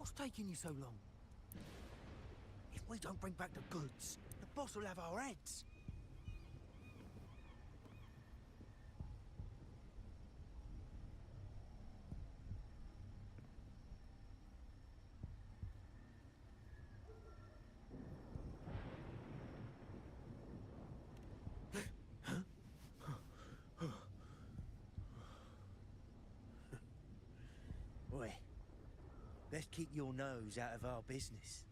What's taking you so long? If we don't bring back the goods, the boss will have our heads. Boy, let's keep your nose out of our business.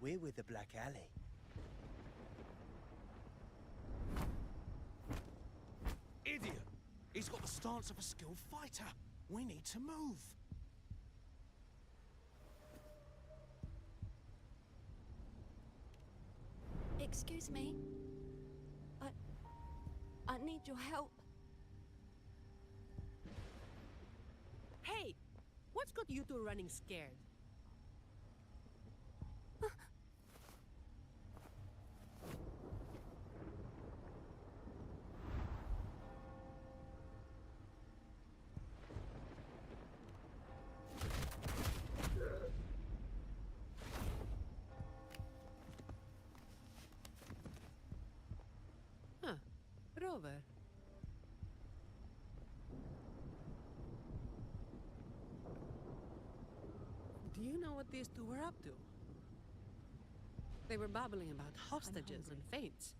We're with the Black Alley. Idiot! He's got the stance of a skilled fighter. We need to move. Excuse me. I need your help. Hey! What's got you two running scared? Huh. Rover. Do you know what these two were up to? They were babbling about hostages and fates.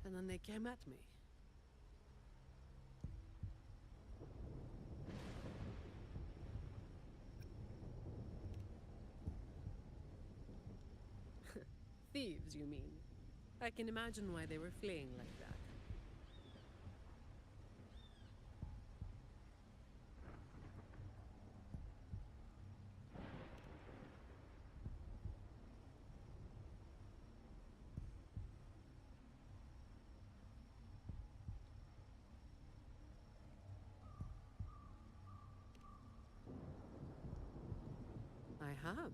And then they came at me. Thieves, you mean? I can imagine why they were fleeing like that. I have.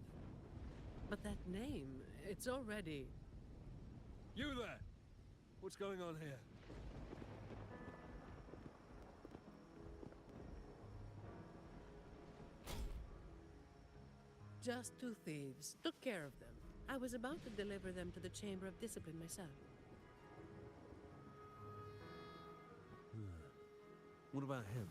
But that name, it's already... You there! What's going on here? Just two thieves. Took care of them. I was about to deliver them to the Chamber of Discipline myself. What about him?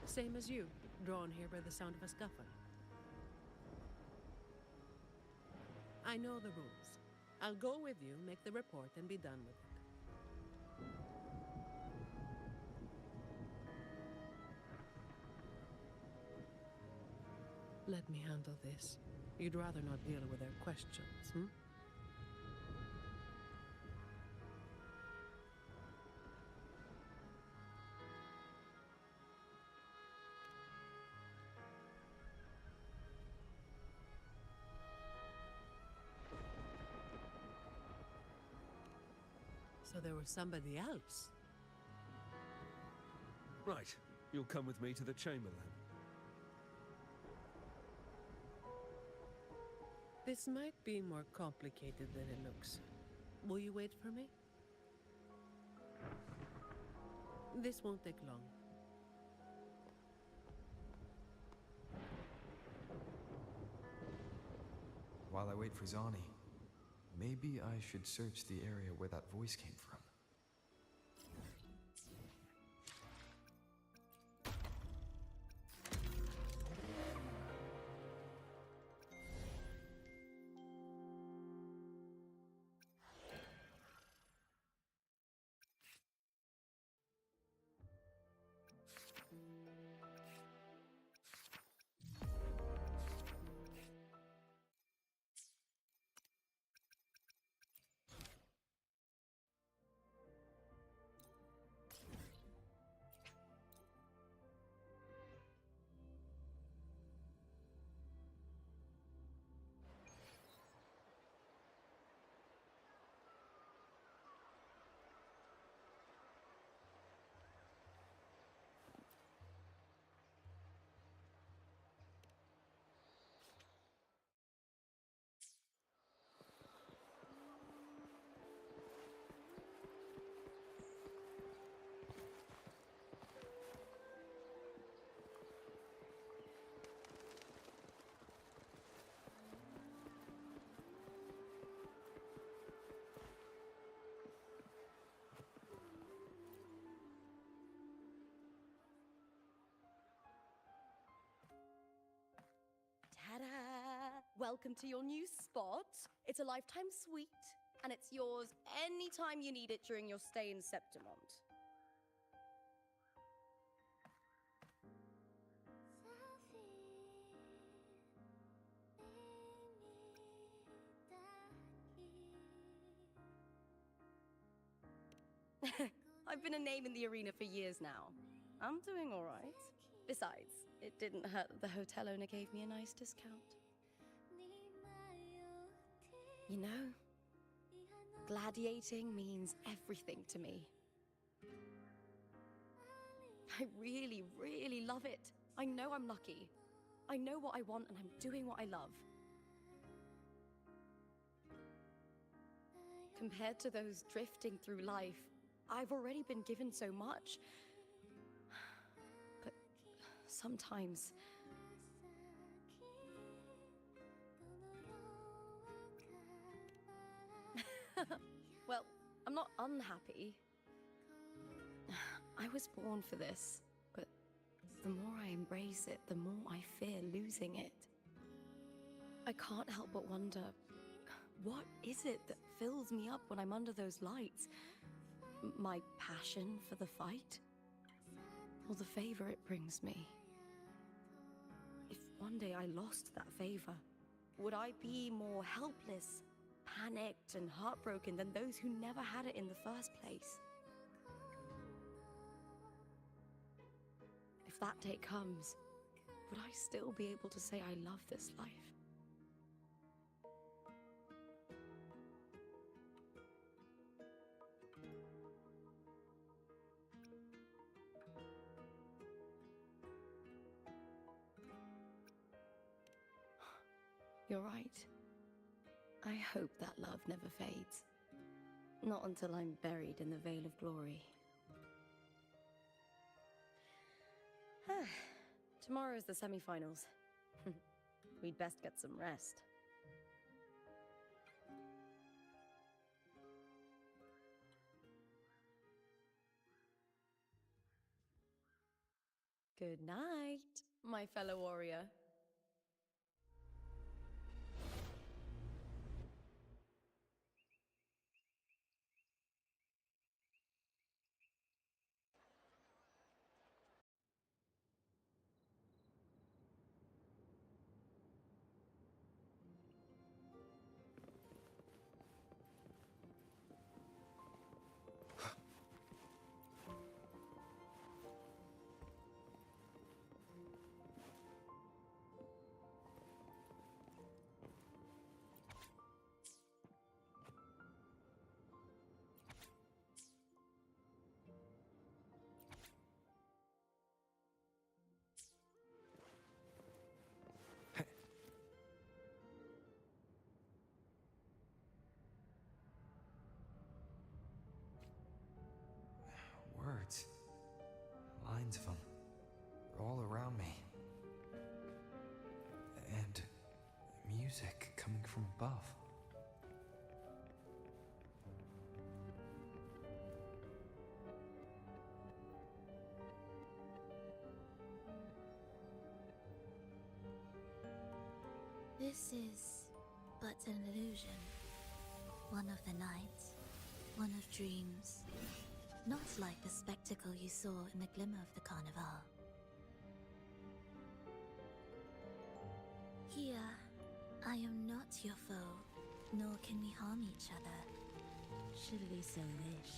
Same as you, drawn here by the sound of a scuffle. I know the rules. I'll go with you, make the report, and be done with it. Let me handle this. You'd rather not deal with their questions, hmm? So there was somebody else. Right. You'll come with me to the chamber then. This might be more complicated than it looks. Will you wait for me? This won't take long. While I wait for Zani, maybe I should search the area where that voice came from. welcome to your new spot. It's a lifetime suite, and it's yours anytime you need it during your stay in Septimont. I've been a name in the arena for years now. I'm doing all right. Besides, it didn't hurt that the hotel owner gave me a nice discount. You know, gladiating means everything to me. I really, really love it. I know I'm lucky. I know what I want and I'm doing what I love. Compared to those drifting through life, I've already been given so much. But sometimes... Well, I'm not unhappy. I was born for this, but the more I embrace it, the more I fear losing it. I can't help but wonder, what is it that fills me up when I'm under those lights? My passion for the fight? Or the favor it brings me? If one day I lost that favor, would I be more helpless, panicked and heartbroken than those who never had it in the first place? If that day comes, would I still be able to say I love this life? You're right. I hope that love never fades. Not until I'm buried in the Veil of Glory. Tomorrow's the semi-finals. We'd best get some rest. Good night, my fellow warrior. Words. Lines of them. They're all around me. And music coming from above. This is but an illusion. One of the nights, one of dreams. Not like the spectacle you saw in the glimmer of the Carnival. Here, I am not your foe, nor can we harm each other, should we so wish.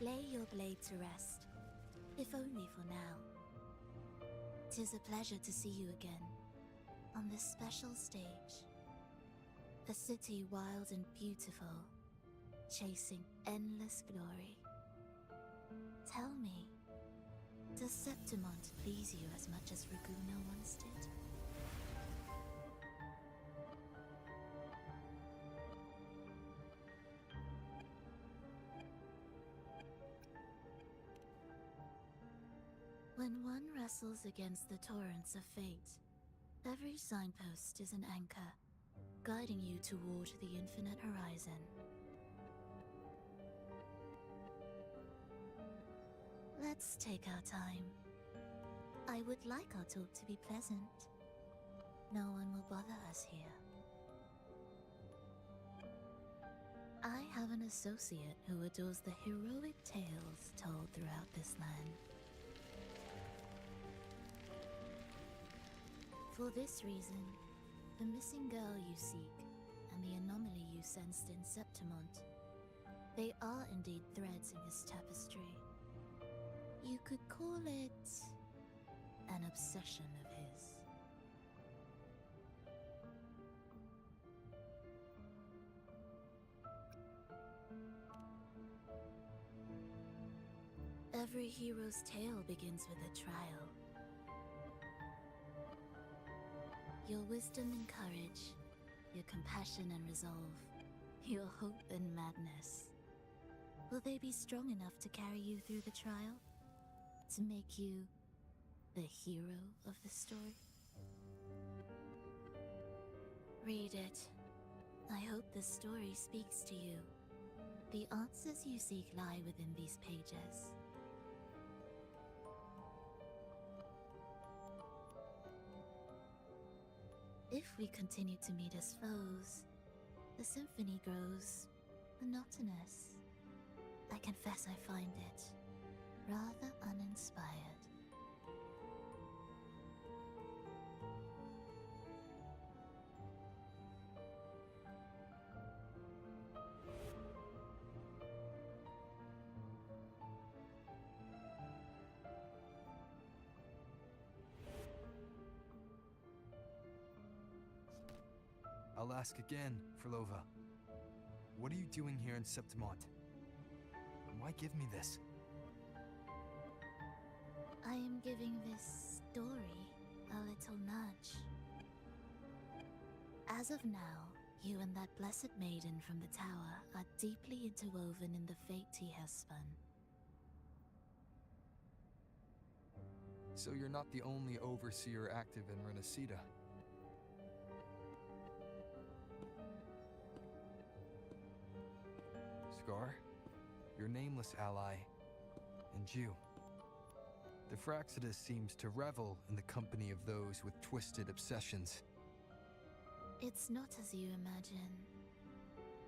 Lay your blade to rest, if only for now. 'Tis a pleasure to see you again, on this special stage. A city wild and beautiful, chasing endless glory. Tell me, does Septimont please you as much as Raguna once did? When one wrestles against the torrents of fate, every signpost is an anchor, guiding you toward the infinite horizon. Let's take our time. I would like our talk to be pleasant. no one will bother us here. I have an associate who adores the heroic tales told throughout this land. For this reason, the missing girl you seek and the anomaly you sensed in Septimont, they are indeed threads in this tapestry. You could call it an obsession of his. Every hero's tale begins with a trial. Your wisdom and courage, your compassion and resolve, your hope and madness. Will they be strong enough to carry you through the trial? To make you the hero of the story? Read it. I hope the story speaks to you. The answers you seek lie within these pages. If we continue to meet as foes, the symphony grows monotonous. I confess I find it rather uninspired. I'll ask again, Frolova. What are you doing here in Septimont? Why give me this? I am giving this story a little nudge. As of now, you and that blessed maiden from the tower are deeply interwoven in the fate he has spun. So you're not the only overseer active in Renacida. Scar, your nameless ally, and you. The Fraxidus seems to revel in the company of those with twisted obsessions. It's not as you imagine.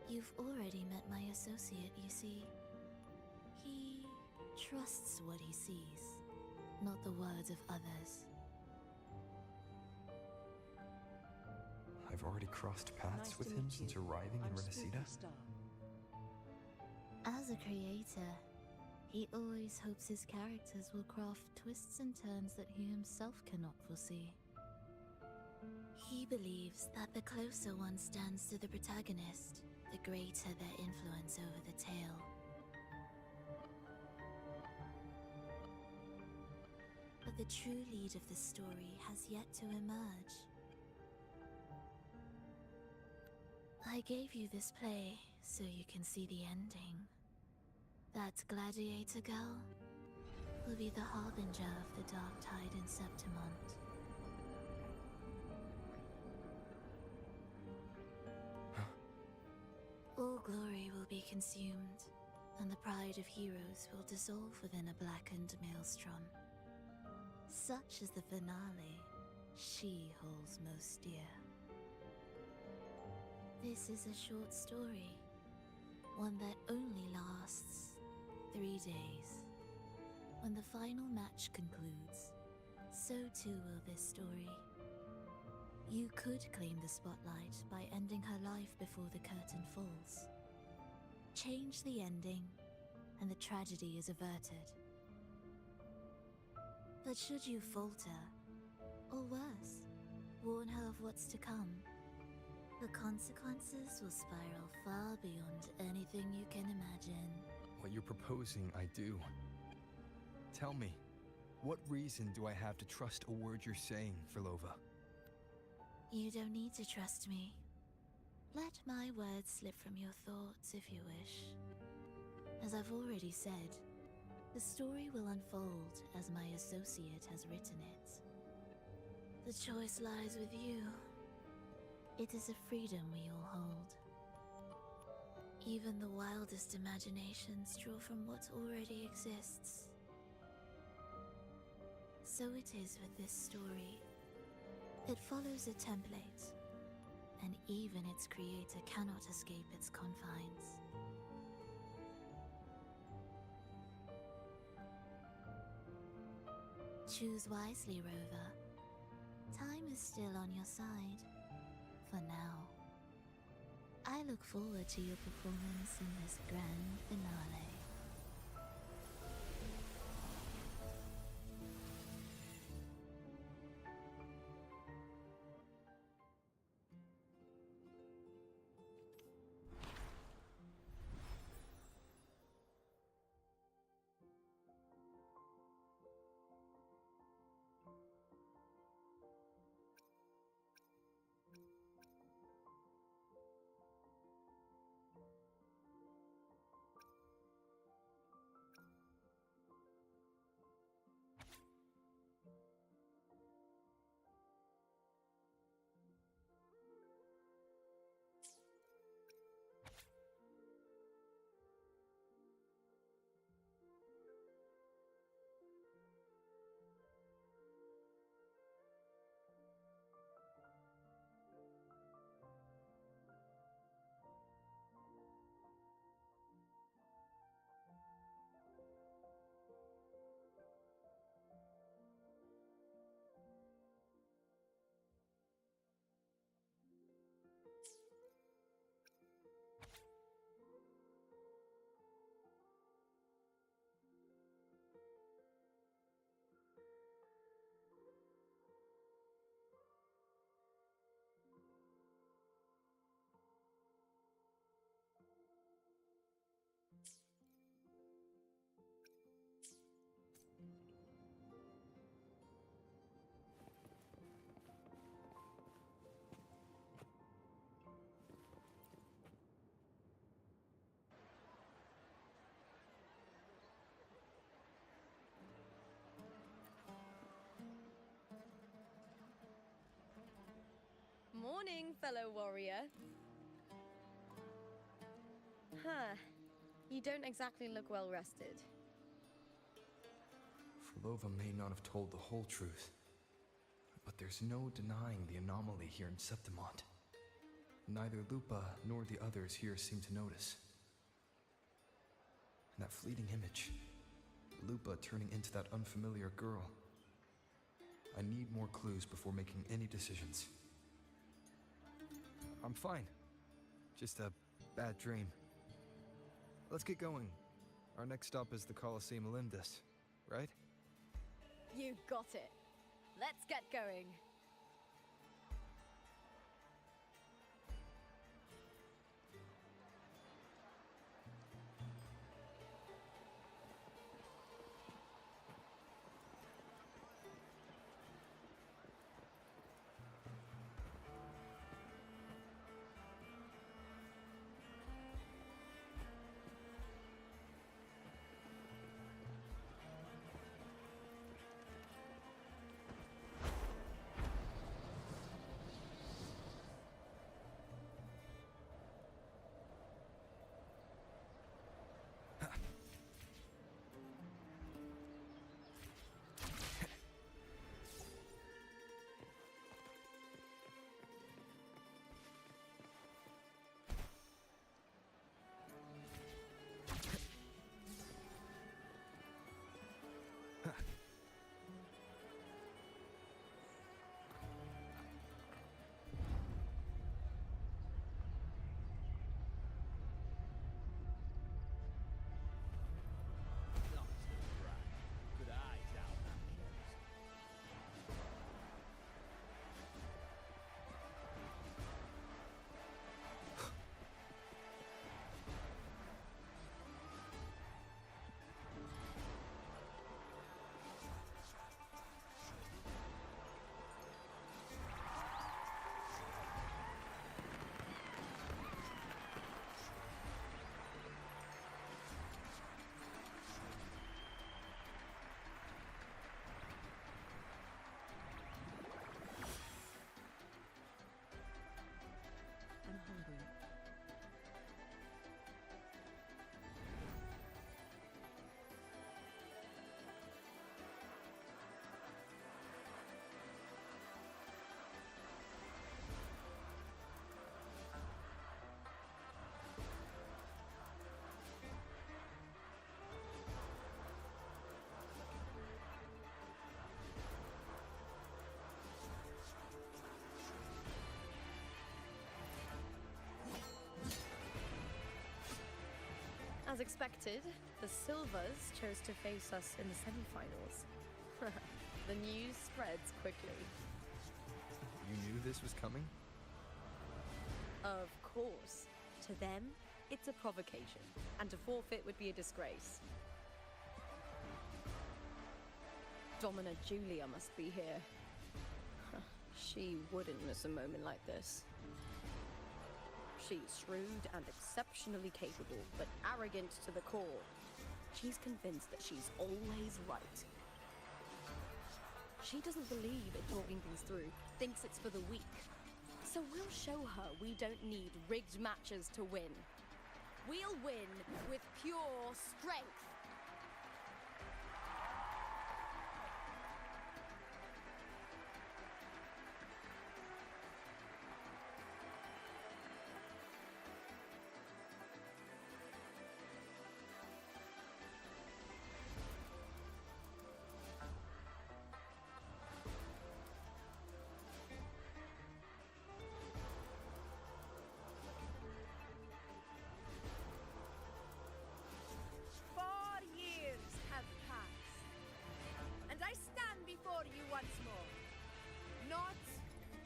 You've already met my associate, you see. He trusts what he sees, not the words of others. I've already crossed paths Nice with to him meet since you. arriving in I'm Renacida. Spooky Star. As a creator, he always hopes his characters will craft twists and turns that he himself cannot foresee. He believes that the closer one stands to the protagonist, the greater their influence over the tale. But the true lead of the story has yet to emerge. I gave you this play so you can see the ending. That gladiator girl will be the harbinger of the dark tide in Septimont. All glory will be consumed, and the pride of heroes will dissolve within a blackened maelstrom. Such is the finale she holds most dear. This is a short story, one that only lasts 3 days. When the final match concludes, so too will this story. You could claim the spotlight by ending her life before the curtain falls. Change the ending, and the tragedy is averted. But should you falter, or worse, warn her of what's to come, the consequences will spiral far beyond anything you can imagine. What you're proposing, I do. Tell me, what reason do I have to trust a word you're saying, Frolova? You don't need to trust me. Let my words slip from your thoughts if you wish. As I've already said, the story will unfold as my associate has written it. The choice lies with you. It is a freedom we all hold. Even the wildest imaginations draw from what already exists. So it is with this story. It follows a template, and even its creator cannot escape its confines. Choose wisely, Rover. Time is still on your side. For now. I look forward to your performance in this grand finale. Morning, fellow warrior. Huh. You don't exactly look well rested. Frolova may not have told the whole truth, but there's no denying the anomaly here in Septimont. Neither Lupa nor the others here seem to notice. And that fleeting image, Lupa turning into that unfamiliar girl. I need more clues before making any decisions. I'm fine. Just a bad dream. Let's get going. Our next stop is the Colosseum Olympus, right? You got it. Let's get going. As expected, the Silvers chose to face us in the semi-finals. The news spreads quickly. You knew this was coming? Of course. To them, it's a provocation, and to forfeit would be a disgrace. Domina Julia must be here. She wouldn't miss a moment like this. She's shrewd and exceptionally capable, but arrogant to the core. She's convinced that she's always right. She doesn't believe in talking things through, thinks it's for the weak. So we'll show her we don't need rigged matches to win. We'll win with pure strength.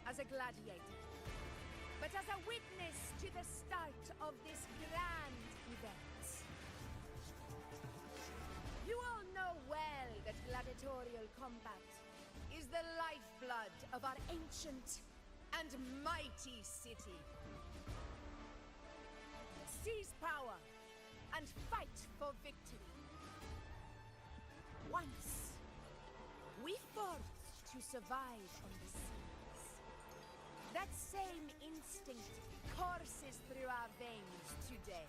As a gladiator, but as a witness to the start of this grand event. You all know well that gladiatorial combat is the lifeblood of our ancient and mighty city. Seize power and fight for victory. Once, we fought to survive on the sea. That same instinct courses through our veins today.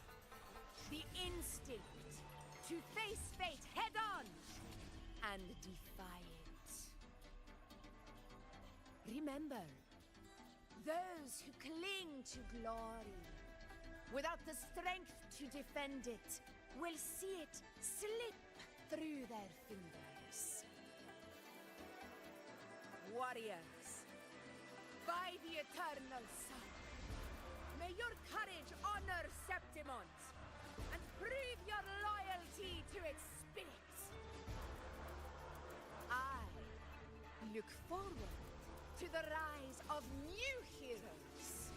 The instinct to face fate head on and defy it. Remember, those who cling to glory without the strength to defend it will see it slip through their fingers. Warriors, by the eternal sun, may your courage honor Septimont and prove your loyalty to its spirit. I look forward to the rise of new heroes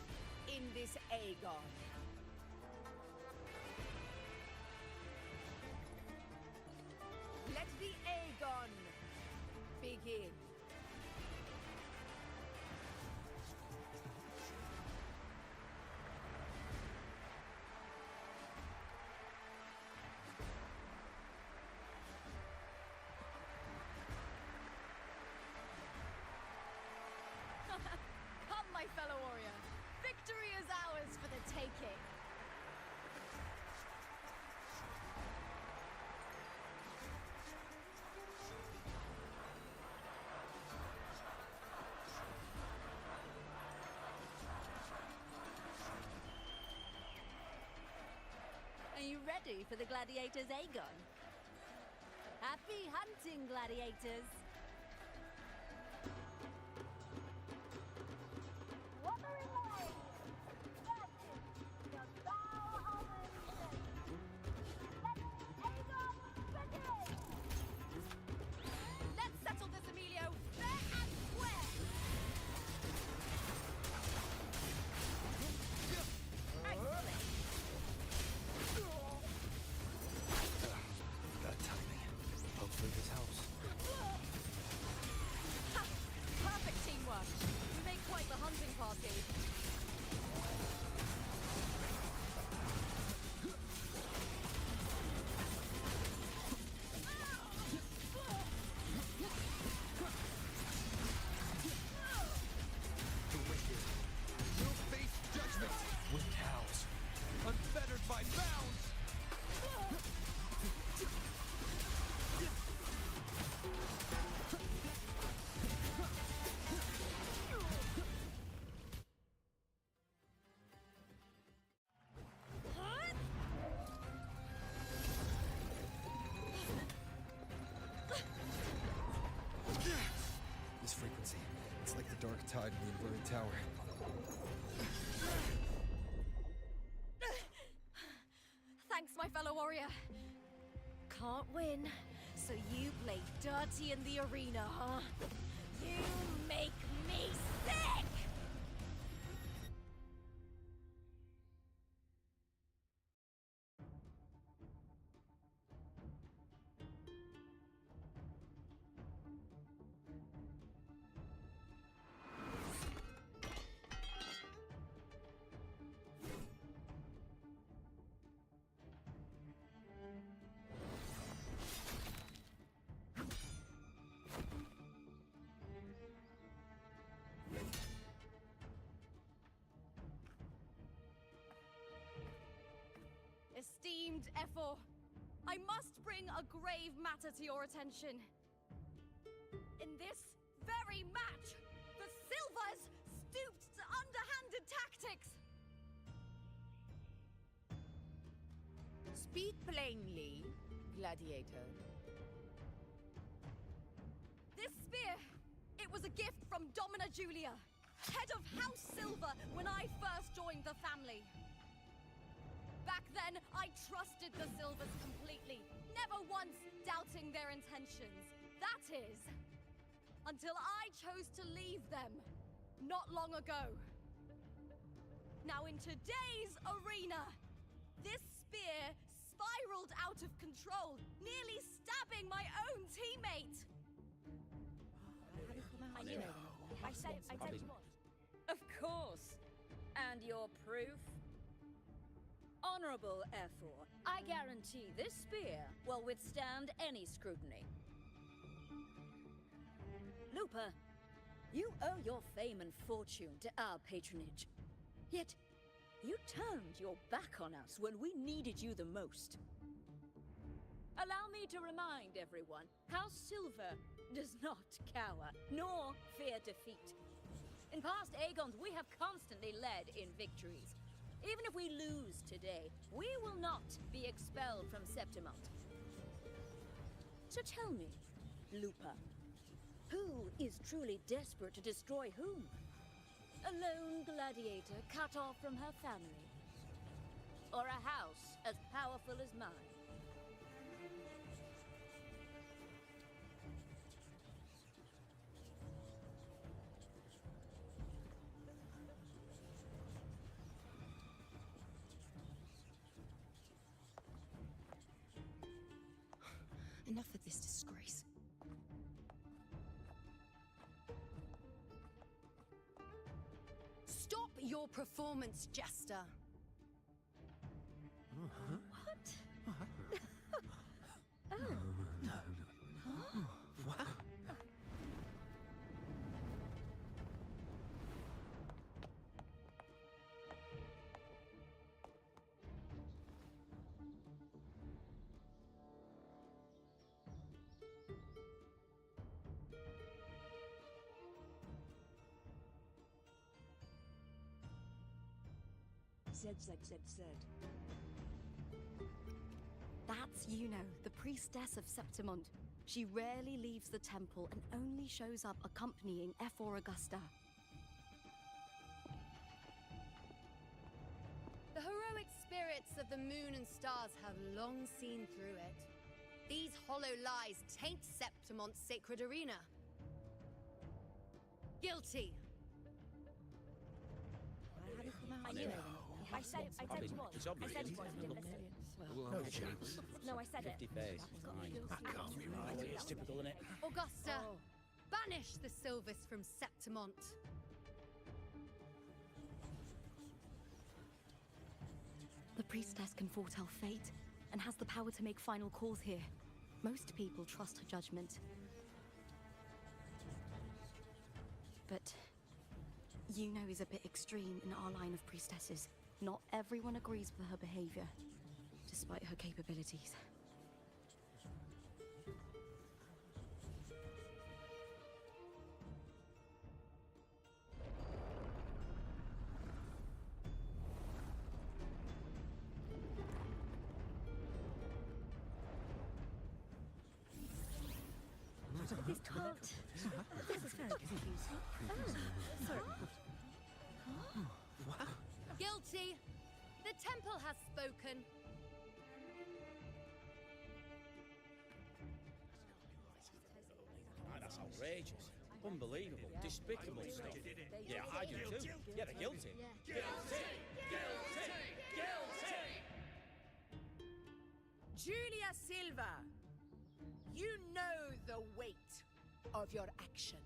in this Aegon. Let the Aegon begin. Come, my fellow warrior. Victory is ours for the taking. Are you ready for the gladiators, Aegon? Happy hunting, gladiators! Let's settle this, Emilio, fair and square! Excellent! Bad timing. Hopefully this helps. Ha! Perfect teamwork. We make quite the hunting party. The wicked will face judgment with cows, unfettered by bounds. This frequency, it's like the dark tide in the inverted tower. Thanks, my fellow warrior. can't win, so you play dirty in the arena, huh? You make me sick! Esteemed Ephor, I must bring a grave matter to your attention. In this very match, the Silvers stooped to underhanded tactics. Speak plainly, gladiator. This spear, it was a gift from Domina Julia, head of House Silver when I first joined the family. Back then, I trusted the Silvers completely, never once doubting their intentions. That is, until I chose to leave them, not long ago. Now in today's arena, this spear spiraled out of control, nearly stabbing my own teammate. I said it was. Of course. And your proof? Honorable Ephor, I guarantee this spear will withstand any scrutiny. Lupa, you owe your fame and fortune to our patronage. Yet, you turned your back on us when we needed you the most. Allow me to remind everyone, House Silver does not cower, nor fear defeat. In past Aegons, we have constantly led in victories. Even if we lose today, we will not be expelled from Septimont. So tell me, Lupa, who is truly desperate to destroy whom? A lone gladiator cut off from her family? Or a house as powerful as mine? Enough of this disgrace. Stop your performance, Jester. Said. That's Yuno, the priestess of Septimont. She rarely leaves the temple and only shows up accompanying Ephor Augusta. The heroic spirits of the moon and stars have long seen through it. These hollow lies taint Septimont's sacred arena. Guilty. I said it was. It's obvious. I said it was. You didn't listen. No chance. No, I said it. 50 face. That can't be right. It's typical, isn't it? Augusta, banish the Silvers from Septimont. The priestess can foretell fate and has the power to make final calls here. Most people trust her judgment. But Yuno is a bit extreme in our line of priestesses. Not everyone agrees with her behavior, despite her capabilities. This can't. This is very confusing. Sorry. Guilty. The temple has spoken. outrageous. Unbelievable. Despicable stuff. Yeah, I do too. Yeah, they're guilty. Guilty! Guilty! Guilty! Julia Silva, you know the weight of your actions.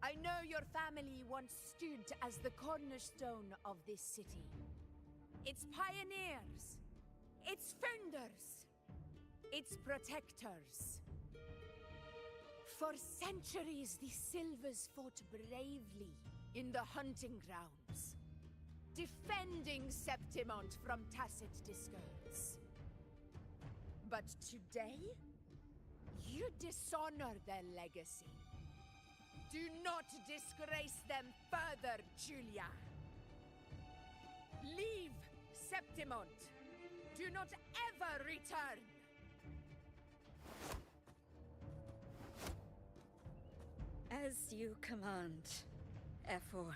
I know your family once stood as the cornerstone of this city. Its pioneers, its founders, its protectors. For centuries, the Silvers fought bravely in the hunting grounds, defending Septimont from tacit discords. But today, you dishonor their legacy. Do not disgrace them further, Julia. Leave Septimont. Do not ever return. As you command, F4.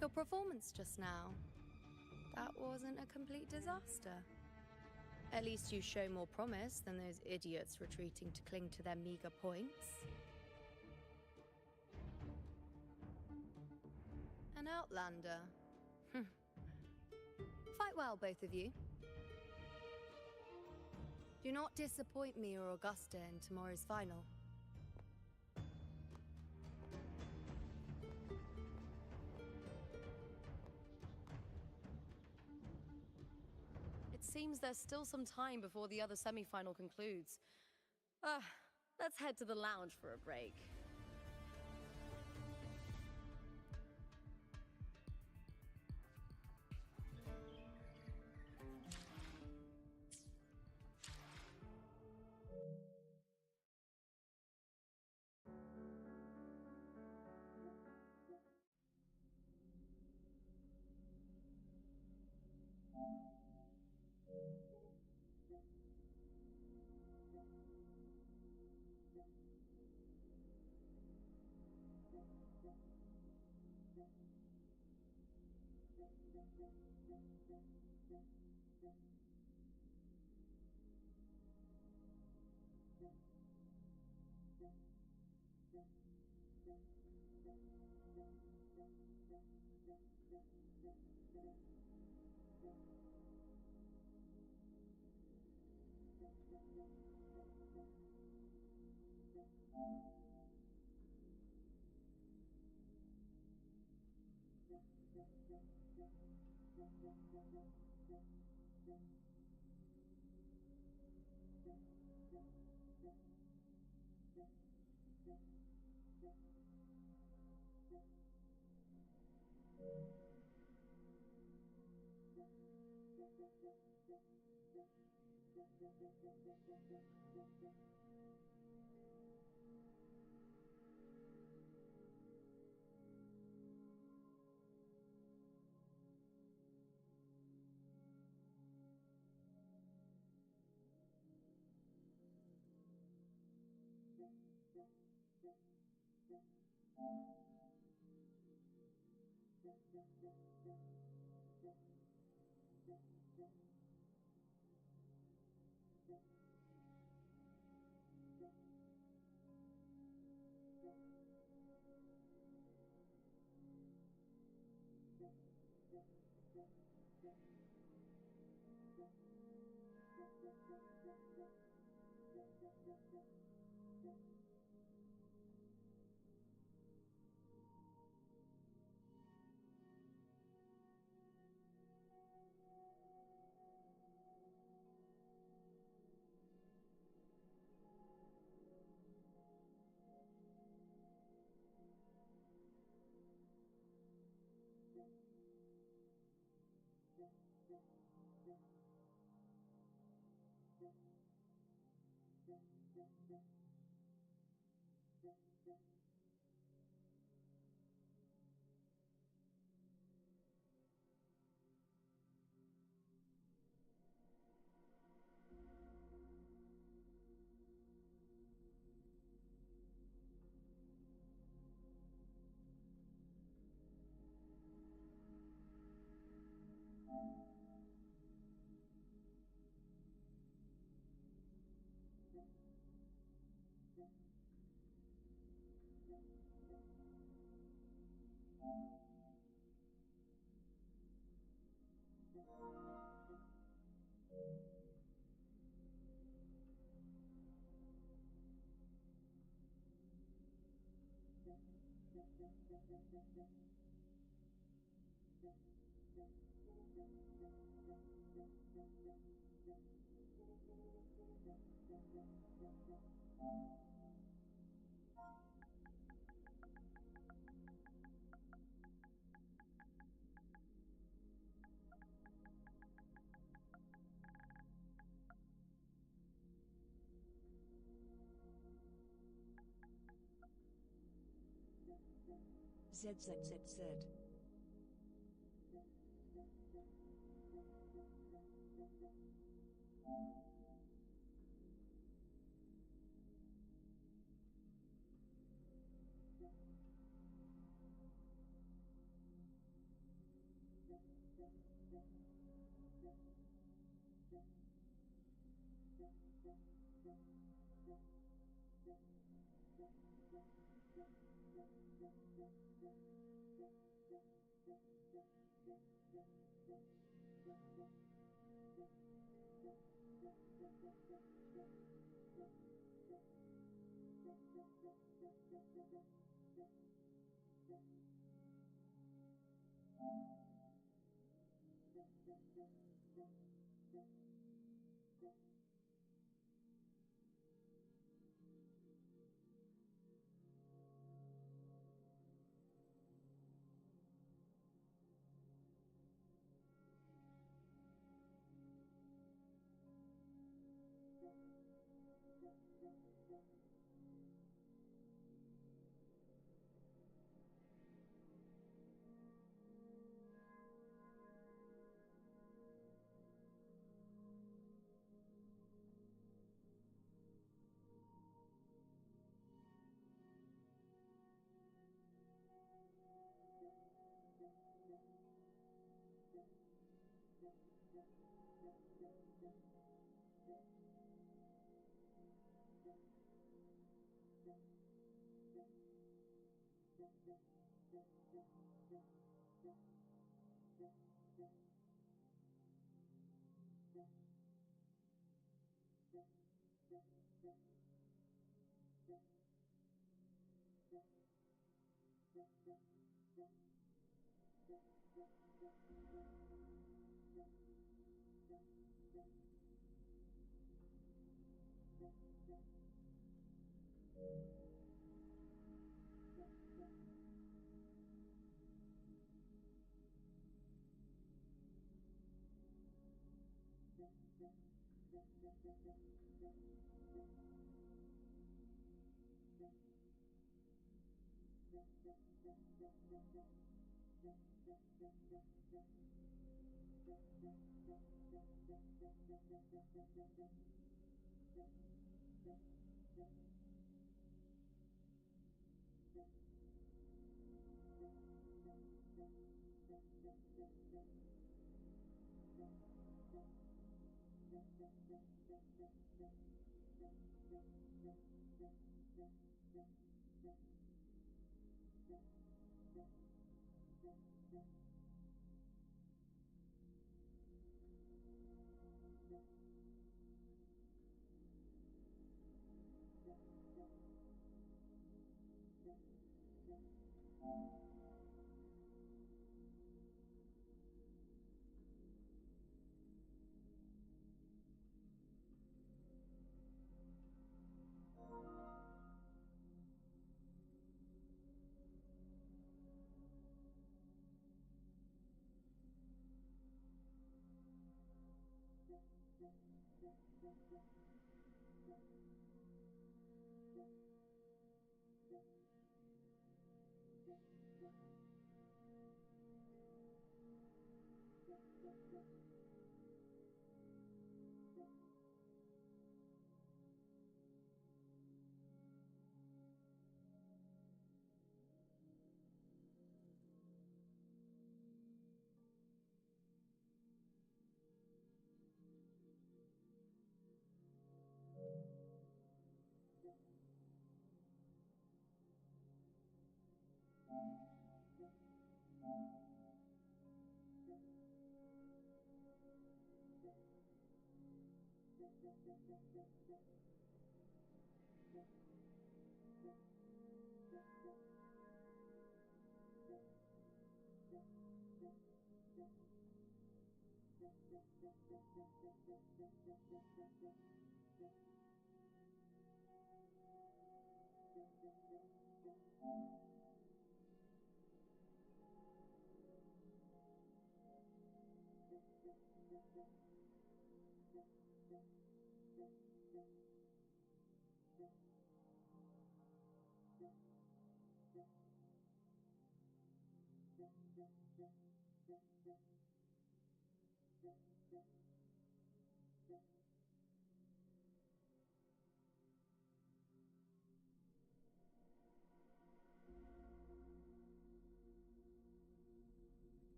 Your performance just now, that wasn't a complete disaster. At least you show more promise than those idiots retreating to cling to their meager points. An outlander. Fight well, both of you. Do not disappoint me or Augusta in tomorrow's final. Seems there's still some time before the other semi-final concludes. Let's head to the lounge for a break. ZZZZ.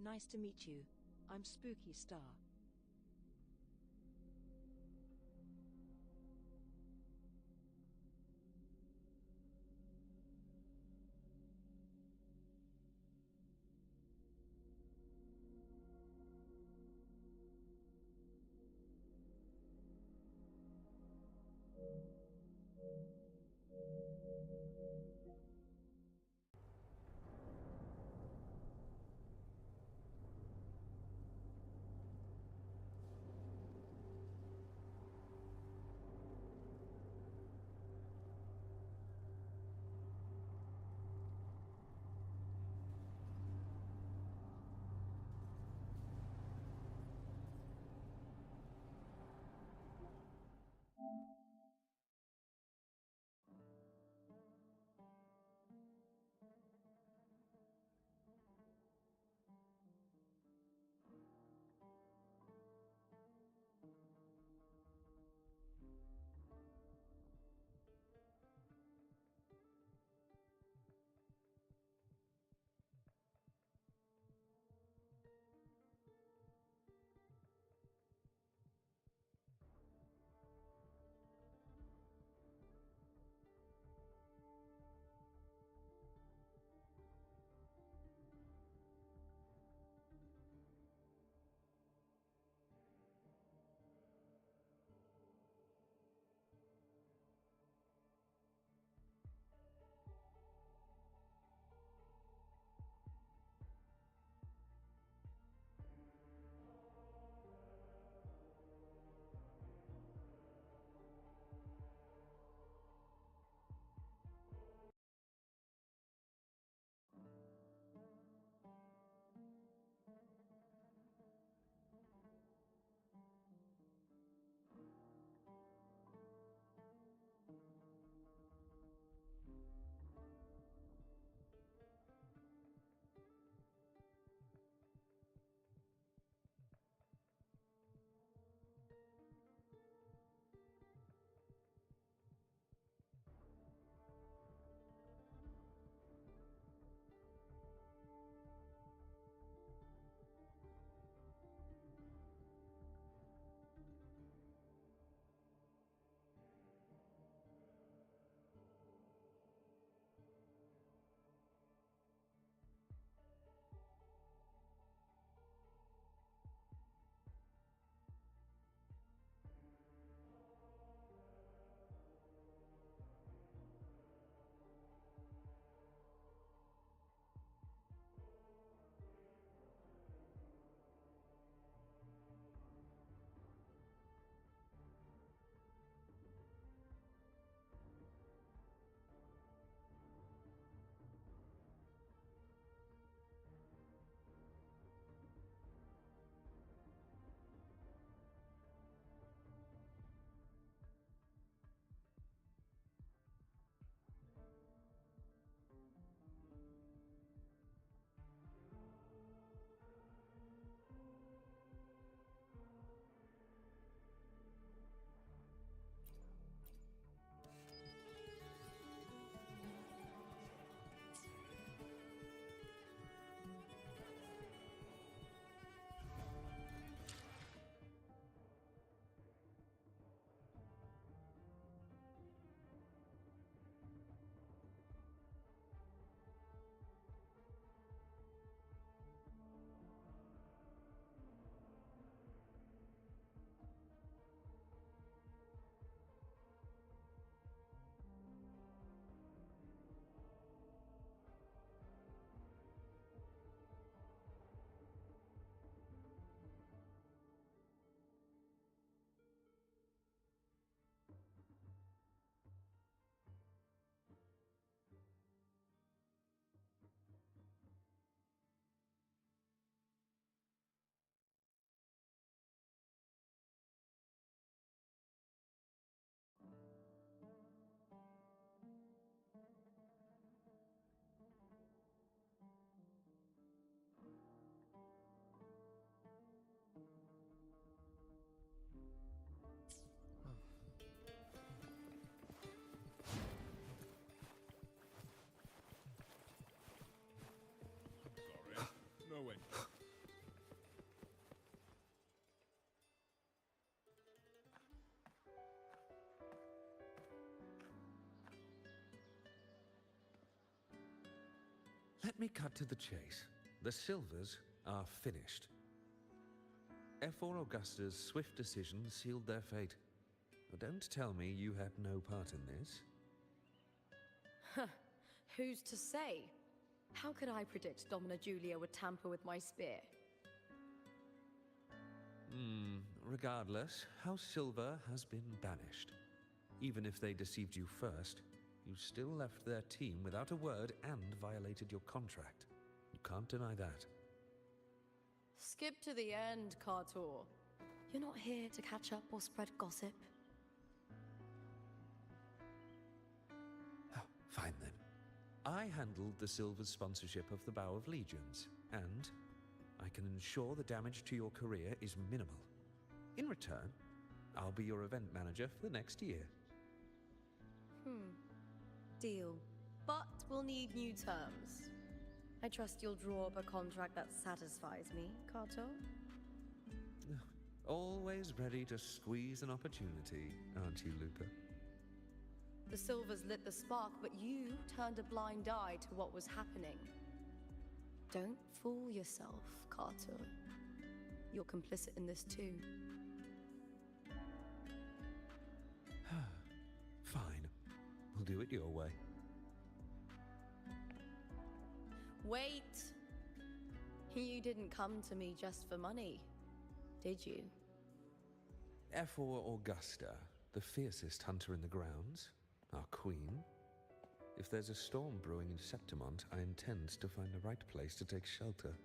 Nice to meet you. I'm Spooky Star. Let me cut to the chase. The Silvers are finished. F4 Augusta's swift decision sealed their fate. Don't tell me you had no part in this. Who's to say? How could I predict Domina Julia would tamper with my spear? Regardless, House Silver has been banished. Even if they deceived you first, you still left their team without a word and violated your contract. You can't deny that. Skip to the end, Cartor. You're not here to catch up or spread gossip. Oh, fine then. I handled the Silver's sponsorship of the Bow of Legions, and I can ensure the damage to your career is minimal. In return, I'll be your event manager for the next year. Deal. But we'll need new terms. I trust you'll draw up a contract that satisfies me, Kato? Always ready to squeeze an opportunity, aren't you, Luca? The Silvers lit the spark, but you turned a blind eye to what was happening. Don't fool yourself, Kato. You're complicit in this too. Fine. We'll do it your way. Wait! You didn't come to me just for money, did you? F4 Augusta, the fiercest hunter in the grounds, our queen. If there's a storm brewing in Septimont, I intend to find the right place to take shelter.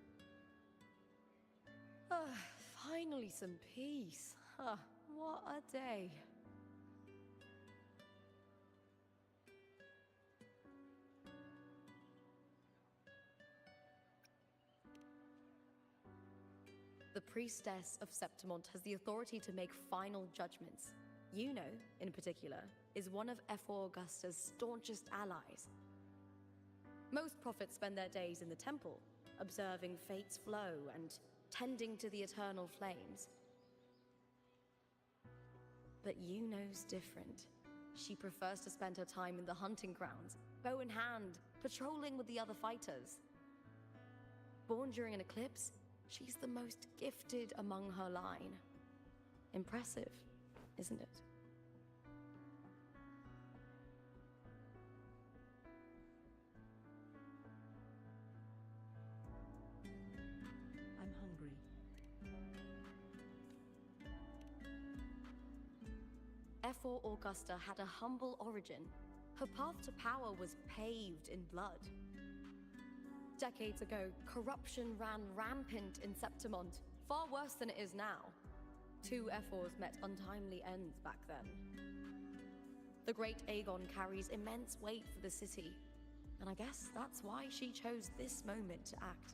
Finally some peace. What a day. The priestess of Septimont has the authority to make final judgments. Yuno, in particular, is one of F4 Augusta's staunchest allies. Most prophets spend their days in the temple, observing fate's flow and tending to the eternal flames. But Yuno's different. She prefers to spend her time in the hunting grounds, bow in hand, patrolling with the other fighters. Born during an eclipse, she's the most gifted among her line. Impressive, isn't it? I'm hungry. F4 Augusta had a humble origin. Her path to power was paved in blood. Decades ago, corruption ran rampant in Septimont, far worse than it is now. 2 F4s met untimely ends back then. The great Aegon carries immense weight for the city, and I guess that's why she chose this moment to act.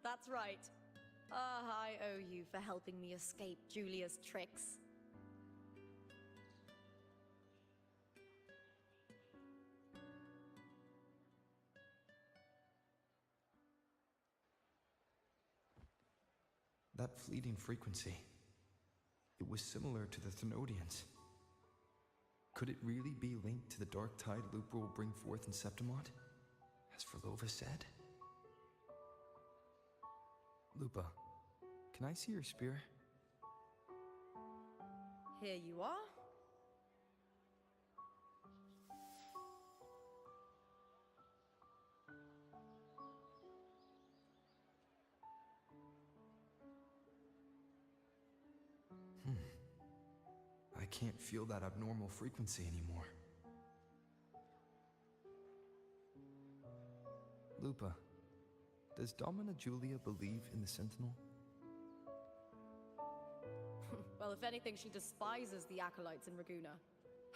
That's right. I owe you for helping me escape Julia's tricks. That fleeting frequency, it was similar to the Thenodians. Could it really be linked to the dark tide Lupa will bring forth in Septimont, as Verlova said? Lupa, can I see your spear? Here you are. I can't feel that abnormal frequency anymore. Lupa, does Domina Julia believe in the Sentinel? Well, if anything, she despises the acolytes in Raguna.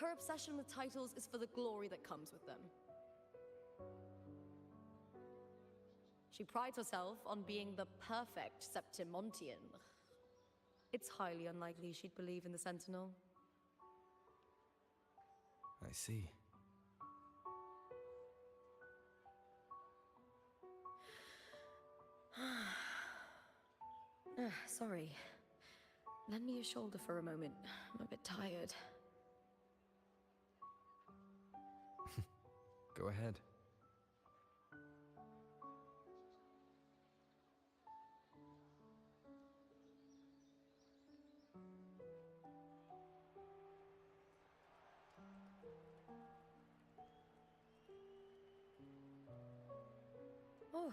Her obsession with titles is for the glory that comes with them. She prides herself on being the perfect Septimontian. It's highly unlikely she'd believe in the Sentinel. I see. Sorry. Lend me your shoulder for a moment. I'm a bit tired. Go ahead. Oh,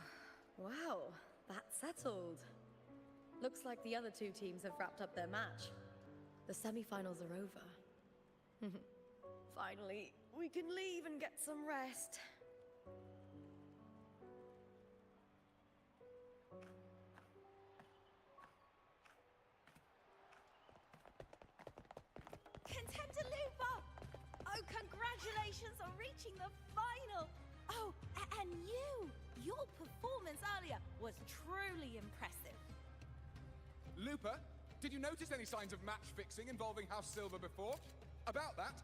wow. That's settled. Looks like the other two teams have wrapped up their match. The semi-finals are over. Finally, we can leave and get some rest. Contender Lupa! Oh, congratulations on reaching the final! Oh, and you! Your performance earlier was truly impressive. Looper, did you notice any signs of match fixing involving House Silver before? About that?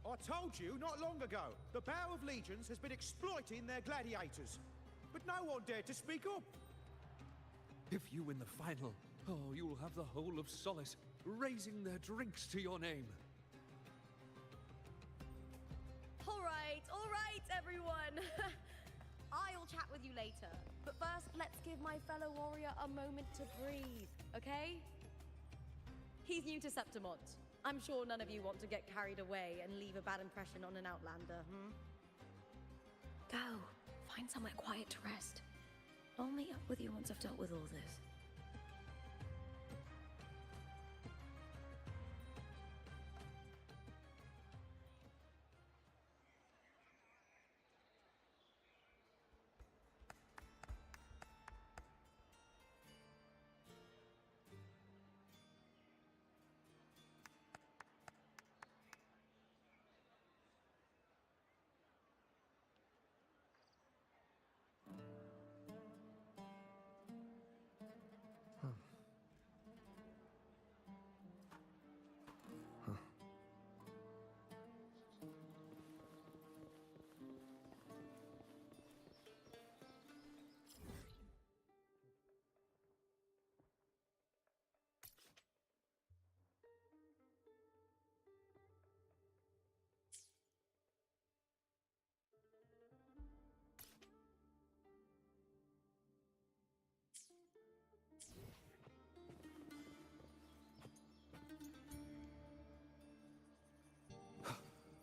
I told you not long ago, the Bow of Legions has been exploiting their gladiators. But no one dared to speak up. If you win the final, oh, you'll have the whole of Solace raising their drinks to your name. All right, everyone. I'll chat with you later. But first, let's give my fellow warrior a moment to breathe, okay? He's new to Septimont. I'm sure none of you want to get carried away and leave a bad impression on an Outlander, Go. Find somewhere quiet to rest. I'll meet up with you once I've dealt with all this.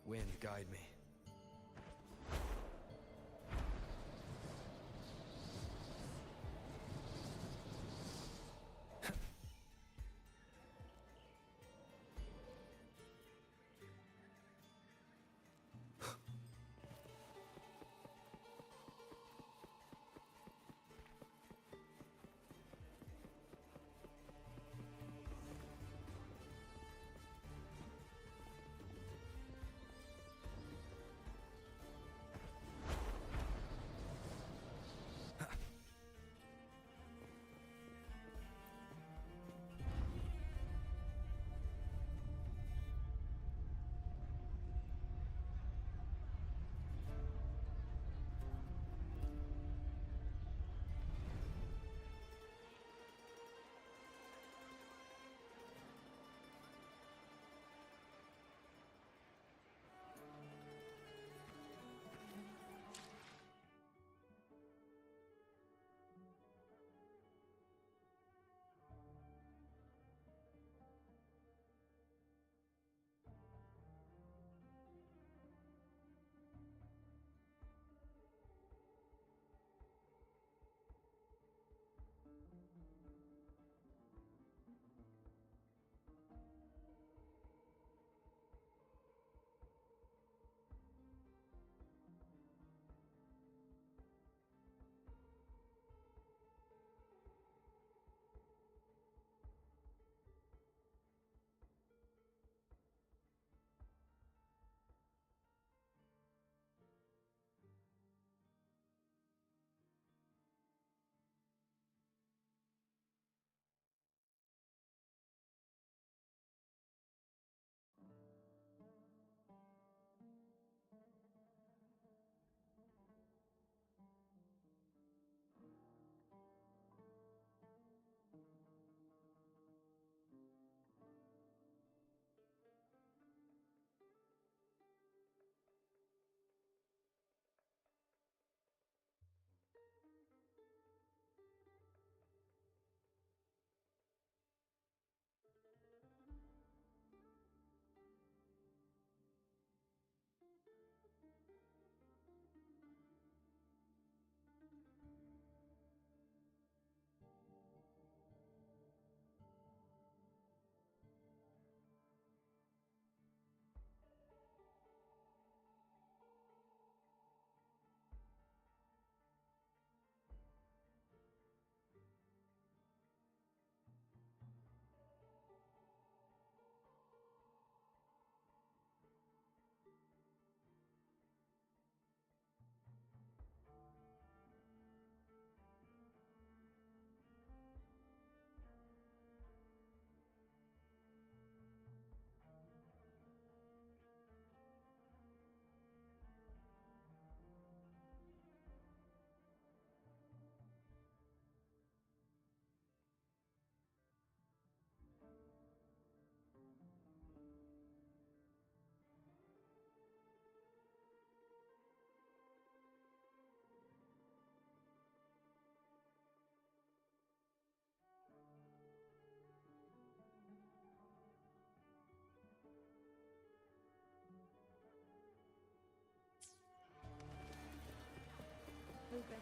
Wind, guide me.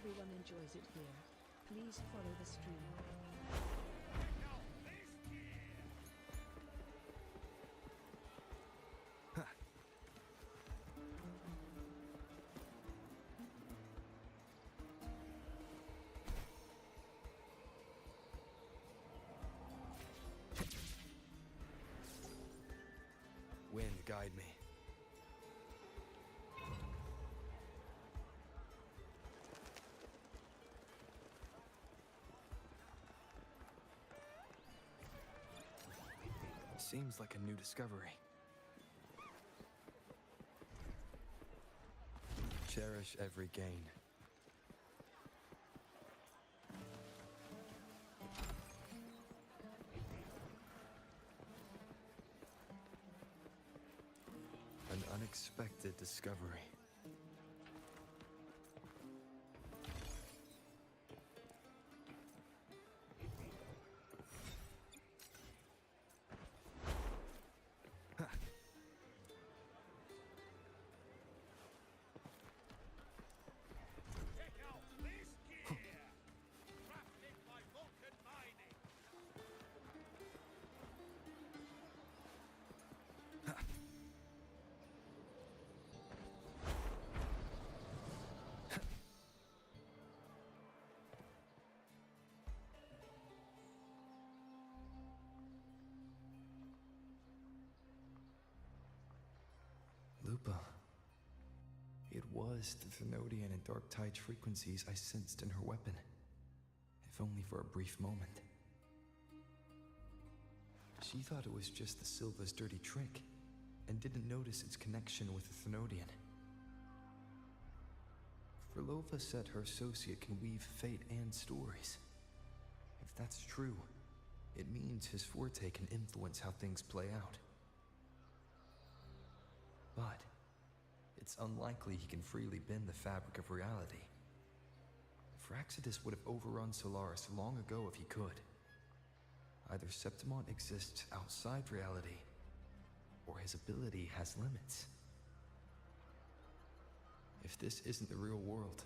everyone enjoys it here. Please follow the stream. Wind, guide me. Seems like a new discovery. Cherish every gain. An unexpected discovery. Lupa. It was the Thenodian and Dark Tide frequencies I sensed in her weapon, if only for a brief moment. She thought it was just the Silva's dirty trick, and didn't notice its connection with the Thenodian. Frolova said her associate can weave fate and stories. If that's true, it means his forte can influence how things play out. But it's unlikely he can freely bend the fabric of reality. Fraxidus would have overrun Solaris long ago if he could. Either Septimont exists outside reality, or his ability has limits. If this isn't the real world,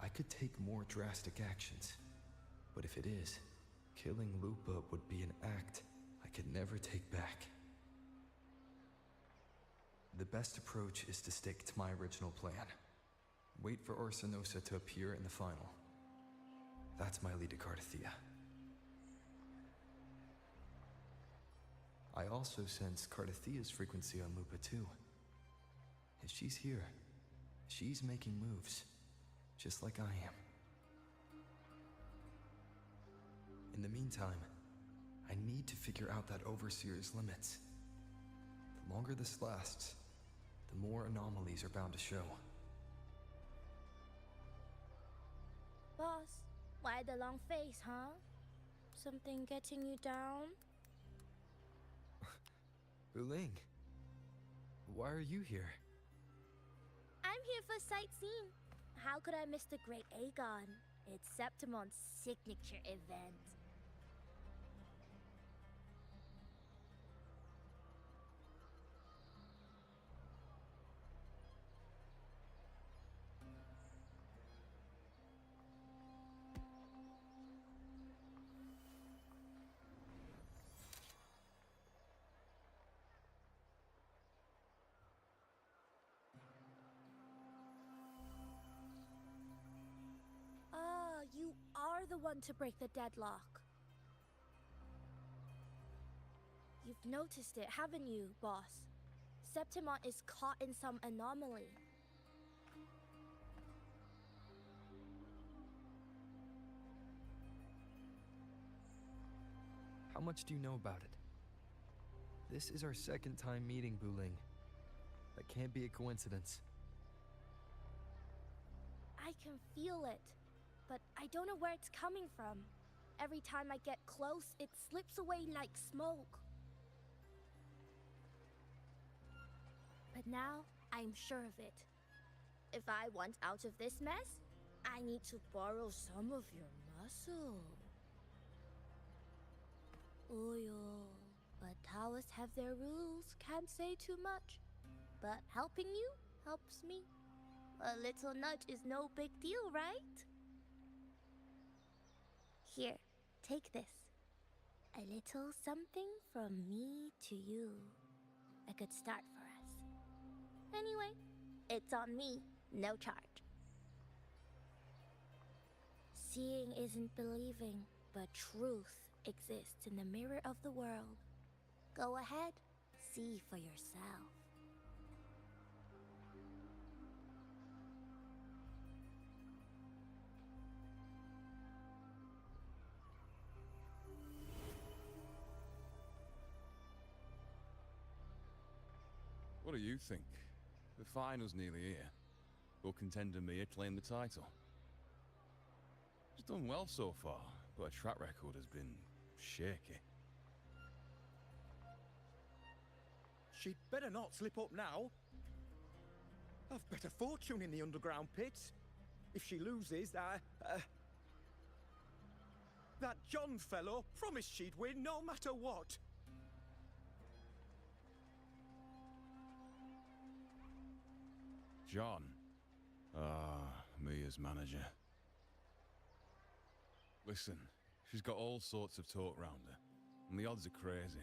I could take more drastic actions. But if it is, killing Lupa would be an act I could never take back. The best approach is to stick to my original plan. Wait for Arsenosa to appear in the final. That's my lead to Cardathia. I also sense Cardathia's frequency on Lupa too. If she's here, she's making moves, just like I am. In the meantime, I need to figure out that Overseer's limits. The longer this lasts, the more anomalies are bound to show. Boss, why the long face, huh? Something getting you down? Buling, why are you here? I'm here for sightseeing. How could I miss the Great Aegon? It's Septimon's signature event. You are the one to break the deadlock. You've noticed it, haven't you, boss? Septimont is caught in some anomaly. How much do you know about it? This is our second time meeting, Buling. That can't be a coincidence. I can feel it, but I don't know where it's coming from. Every time I get close, it slips away like smoke. But now, I'm sure of it. If I want out of this mess, I need to borrow some of your muscle. Oyo, but towers have their rules, can't say too much. But helping you helps me. A little nudge is no big deal, right? Here, take this. A little something from me to you. A good start for us. Anyway, it's on me, no charge. Seeing isn't believing, but truth exists in the mirror of the world. Go ahead, see for yourself. What do you think? The final's nearly here. Will contender Mia claim the title? She's done well so far, but her track record has been shaky. She'd better not slip up now. I've bet a fortune in the underground pits. If she loses, that John fellow promised she'd win no matter what. John. Mia's manager. Listen, she's got all sorts of talk round her, and the odds are crazy.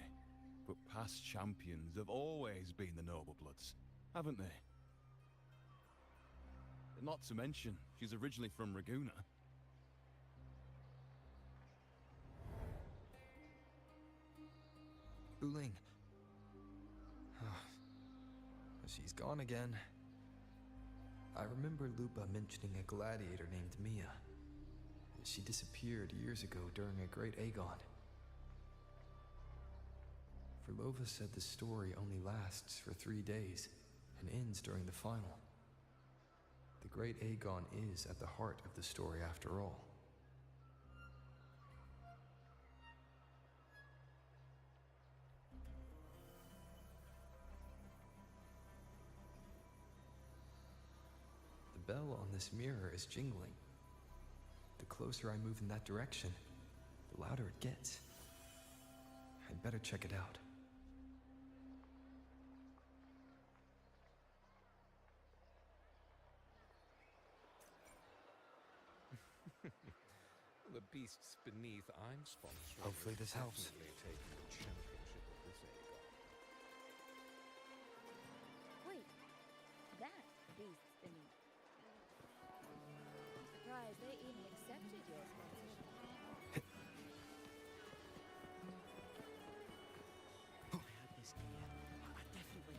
But past champions have always been the noble bloods, haven't they? Not to mention, she's originally from Raguna. Uling. She's gone again. I remember Lupa mentioning a gladiator named Mia. She disappeared years ago during a great Aegon. Verlova said the story only lasts for 3 days and ends during the final. The great Aegon is at the heart of the story after all. The bell on this mirror is jingling. The closer I move in that direction, the louder it gets. I'd better check it out. The beasts beneath I'm sponsoring. Hopefully this helps. Definitely taking the championship of this Aegon. Wait, that beast's beneath. Surprised they even accepted your sponsorship. I had this gear. I definitely...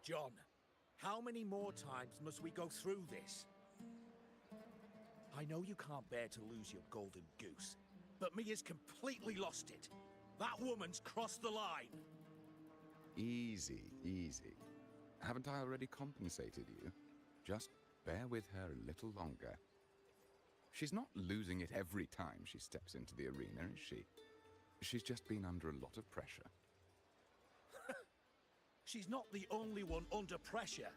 John, how many more times must we go through this? I know you can't bear to lose your golden goose, but Mia's completely lost it. That woman's crossed the line. Easy, easy. Haven't I already compensated you? Just bear with her a little longer. She's not losing it every time she steps into the arena, is she? She's just been under a lot of pressure. She's not the only one under pressure.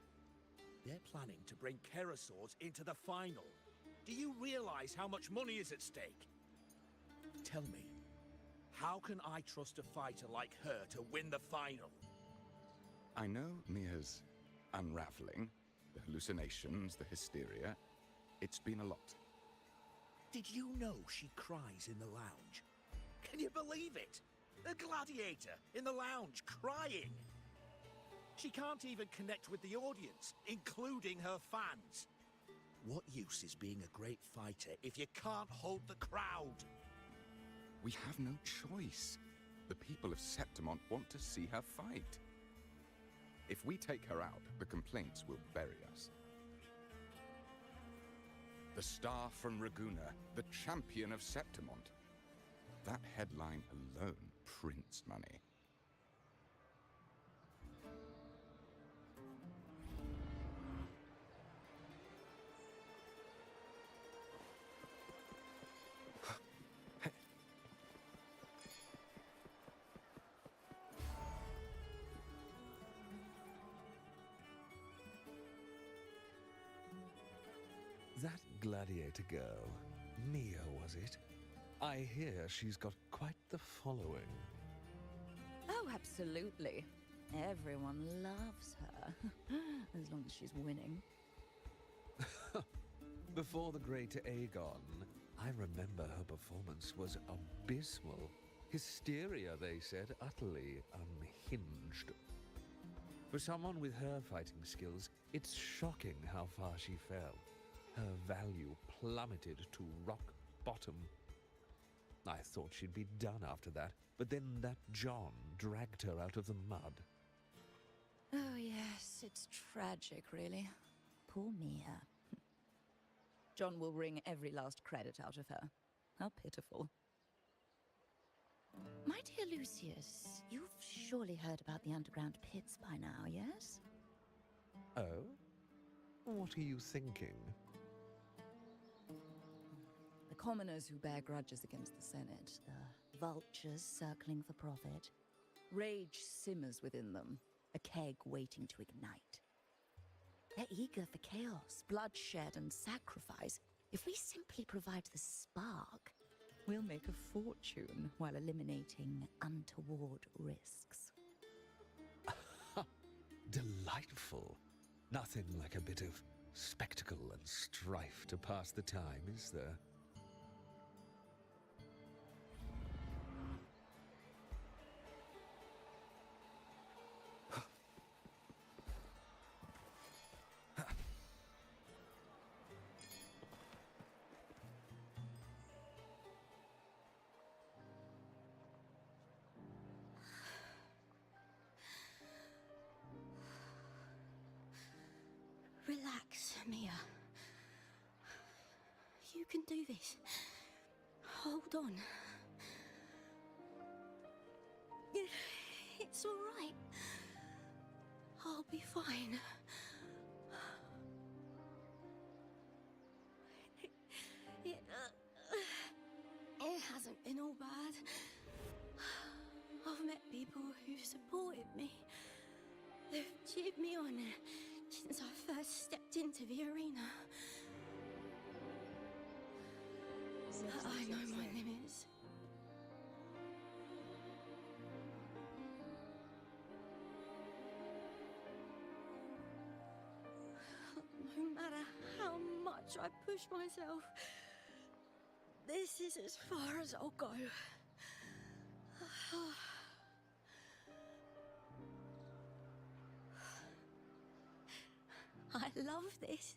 They're planning to bring Kerosaurs into the final. Do you realize how much money is at stake? Tell me, how can I trust a fighter like her to win the final? I know Mia's unraveling, the hallucinations, the hysteria. It's been a lot. Did you know she cries in the lounge? Can you believe it? A gladiator in the lounge crying. She can't even connect with the audience, including her fans. What use is being a great fighter if you can't hold the crowd? We have no choice. The people of Septimont want to see her fight. If we take her out, the complaints will bury us. The star from Raguna, the champion of Septimont. That headline alone prints money. That gladiator girl, Mia, was it? I hear she's got quite the following. Oh, absolutely. Everyone loves her, as long as she's winning. Before the great Aegon, I remember her performance was abysmal. Hysteria, they said, utterly unhinged. For someone with her fighting skills, it's shocking how far she fell. Her value plummeted to rock bottom. I thought she'd be done after that, but then that John dragged her out of the mud. Oh, yes, it's tragic, really. Poor Mia. John will wring every last credit out of her. How pitiful. My dear Lucius, you've surely heard about the underground pits by now, yes? Oh? What are you thinking? The commoners who bear grudges against the Senate, the vultures circling for profit. Rage simmers within them, a keg waiting to ignite. They're eager for chaos, bloodshed, and sacrifice. If we simply provide the spark, we'll make a fortune while eliminating untoward risks. Delightful. Nothing like a bit of spectacle and strife to pass the time, is there? Relax, Mia. You can do this. Hold on. It's all right. I'll be fine. It hasn't been all bad. I've met people who've supported me. They've cheered me on since I first stepped into the arena. I know my limits. No matter how much I push myself, this is as far as I'll go. I love this.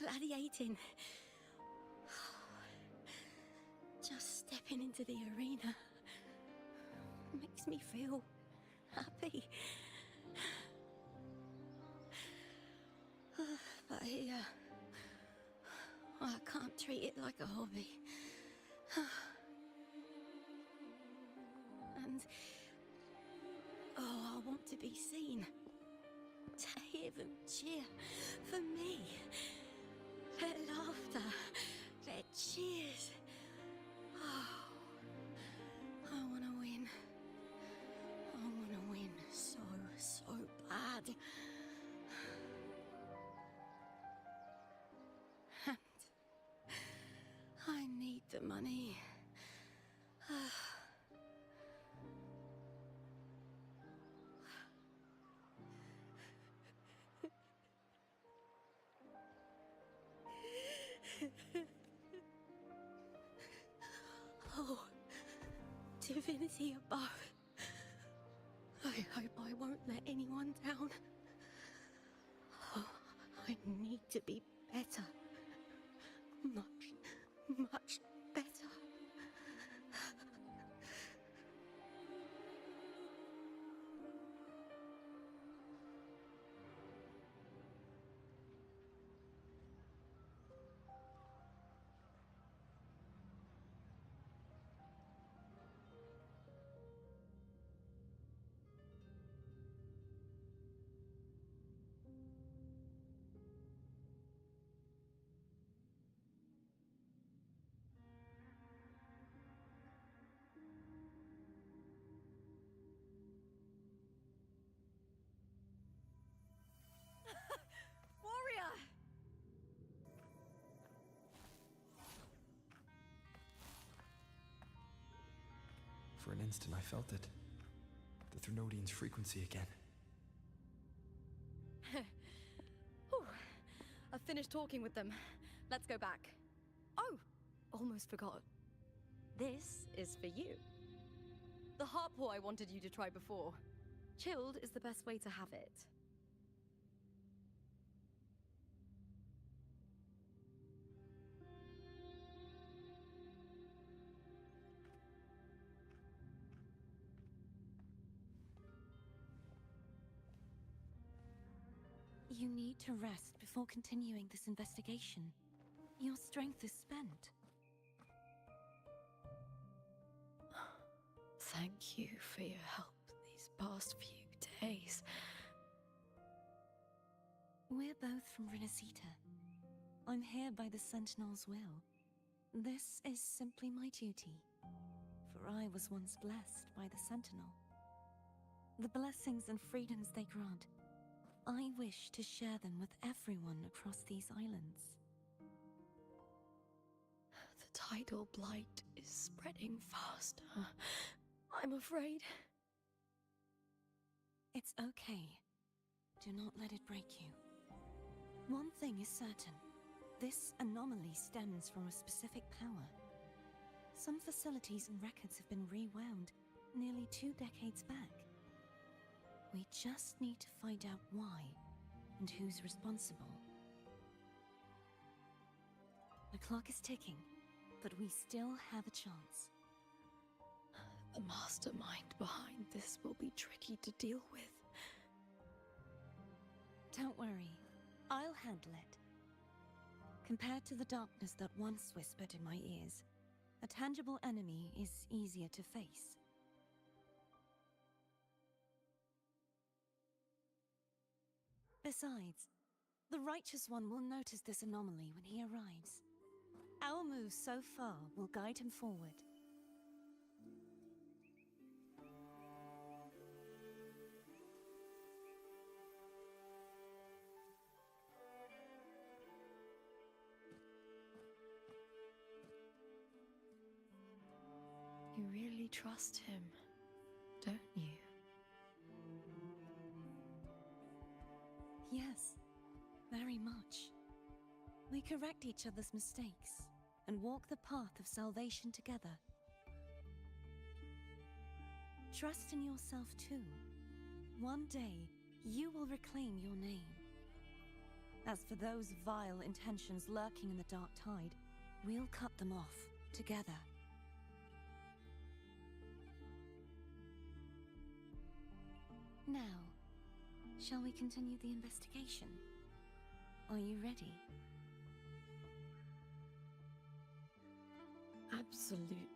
Gladiating. Just stepping into the arena makes me feel happy. But here, I can't treat it like a hobby. And, I want to be seen. To hear them cheer for me. their laughter, their cheers. Oh, I want to win. I want to win so, so bad. And I need the money. Oh, divinity above. I hope I won't let anyone down. Oh, I need to be better. Much, much better. Warrior! For an instant, I felt it. The Thrunodian's frequency again. Whew. I've finished talking with them. Let's go back. Oh, almost forgot. This is for you. The harpor I wanted you to try before. Chilled is the best way to have it. You need to rest before continuing this investigation. Your strength is spent. Thank you for your help these past few days. We're both from Renacita. I'm here by the Sentinel's will. This is simply my duty, for I was once blessed by the Sentinel. The blessings and freedoms they grant, I wish to share them with everyone across these islands. The tidal blight is spreading faster. I'm afraid. It's okay. Do not let it break you. One thing is certain. This anomaly stems from a specific power. Some facilities and records have been rewound nearly 2 decades back. We just need to find out why and who's responsible. The clock is ticking, but we still have a chance. The mastermind behind this will be tricky to deal with. Don't worry, I'll handle it. Compared to the darkness that once whispered in my ears, a tangible enemy is easier to face. Besides, the Righteous One will notice this anomaly when he arrives. Our moves so far will guide him forward. You really trust him, don't you? Yes, very much. We correct each other's mistakes and walk the path of salvation together. Trust in yourself too. One day, you will reclaim your name. As for those vile intentions lurking in the dark tide, we'll cut them off together. Now, shall we continue the investigation? Are you ready? Absolutely.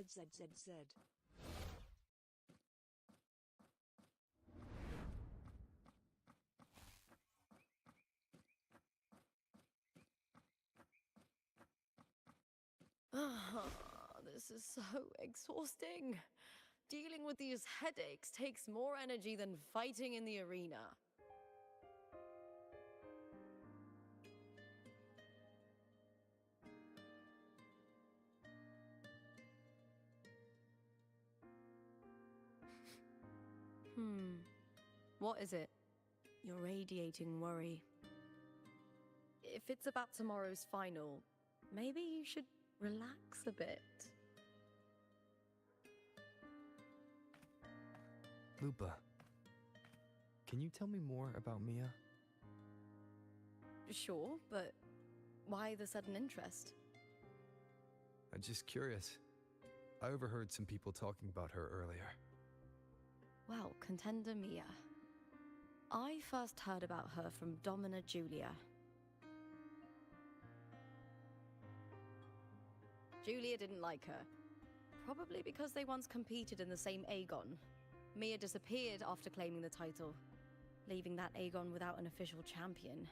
ZZZZ. This is so exhausting. Dealing with these headaches takes more energy than fighting in the arena. What is it? You're radiating worry. If it's about tomorrow's final, maybe you should relax a bit. Lupa, can you tell me more about Mia? Sure, but why the sudden interest? I'm just curious. I overheard some people talking about her earlier. Well, contender Mia. I first heard about her from Domina Julia. Julia didn't like her. Probably because they once competed in the same Aegon. Mia disappeared after claiming the title, leaving that Aegon without an official champion.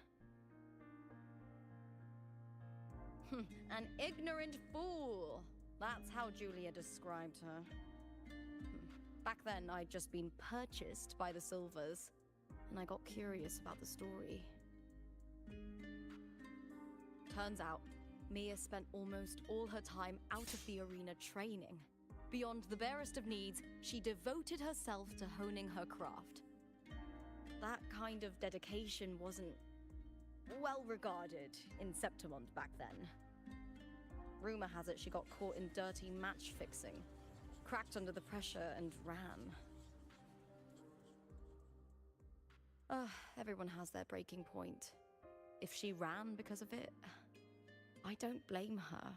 An ignorant fool! That's how Julia described her. Back then, I'd just been purchased by the Silvers, and I got curious about the story. Turns out, Mia spent almost all her time out of the arena training. Beyond the barest of needs, she devoted herself to honing her craft. That kind of dedication wasn't well regarded in Septimont back then. Rumor has it she got caught in dirty match fixing, cracked under the pressure and ran. Everyone has their breaking point. If she ran because of it, I don't blame her.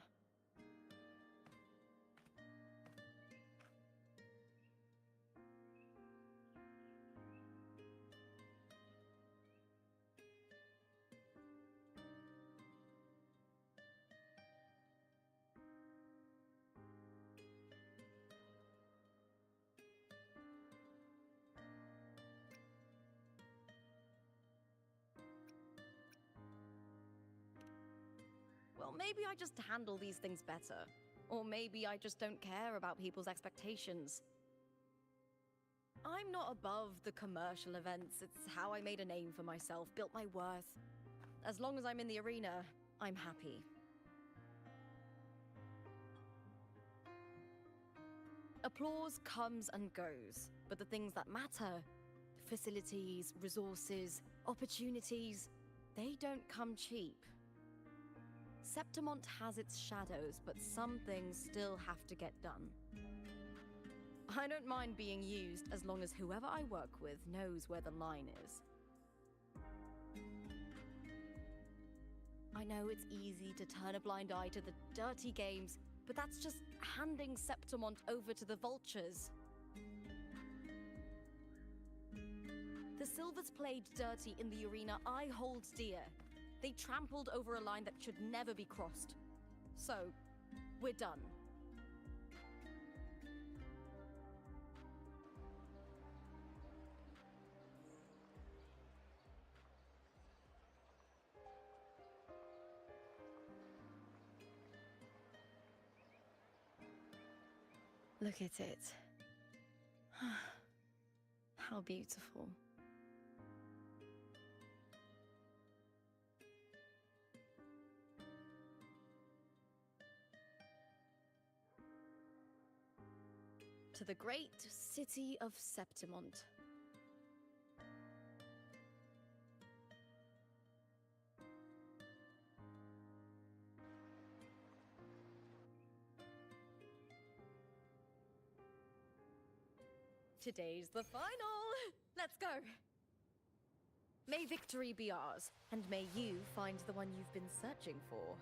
Well, maybe I just handle these things better. Or maybe I just don't care about people's expectations. I'm not above the commercial events. It's how I made a name for myself, built my worth. As long as I'm in the arena, I'm happy. Applause comes and goes, but the things that matter, facilities, resources, opportunities, they don't come cheap. Septimont has its shadows, but some things still have to get done. I don't mind being used as long as whoever I work with knows where the line is. I know it's easy to turn a blind eye to the dirty games, but that's just handing Septimont over to the vultures. The Silvers played dirty in the arena I hold dear. They trampled over a line that should never be crossed. So, we're done. Look at it. How beautiful. To the great city of Septimont. Today's the final! Let's go! May victory be ours, and may you find the one you've been searching for.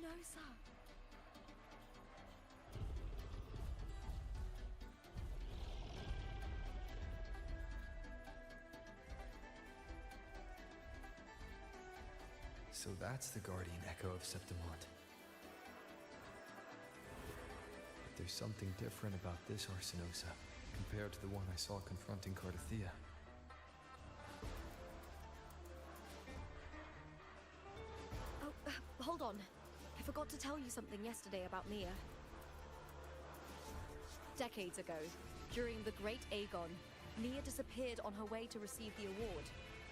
Arsinosa! So that's the guardian echo of Septimont. But there's something different about this Arsinosa compared to the one I saw confronting Cardathea. Oh, hold on. I forgot to tell you something yesterday about Mia. Decades ago, during the Great Aegon, Mia disappeared on her way to receive the award.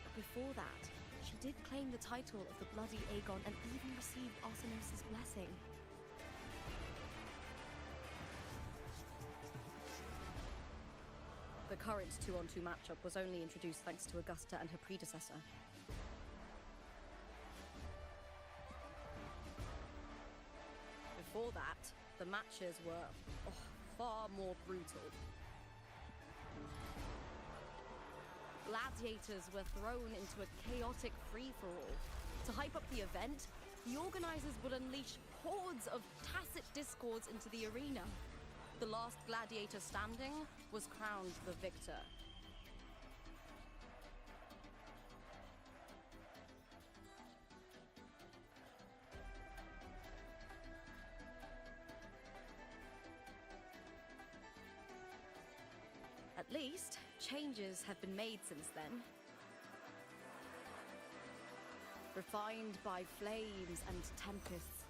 But before that, she did claim the title of the Bloody Aegon and even received Arsinosa's blessing. The current 2-on-2 matchup was only introduced thanks to Augusta and her predecessor. Before that, the matches were far more brutal. Gladiators were thrown into a chaotic free-for-all. To hype up the event, the organizers would unleash hordes of tacit discords into the arena. The last gladiator standing was crowned the victor. At least, changes have been made since then. Refined by flames and tempests,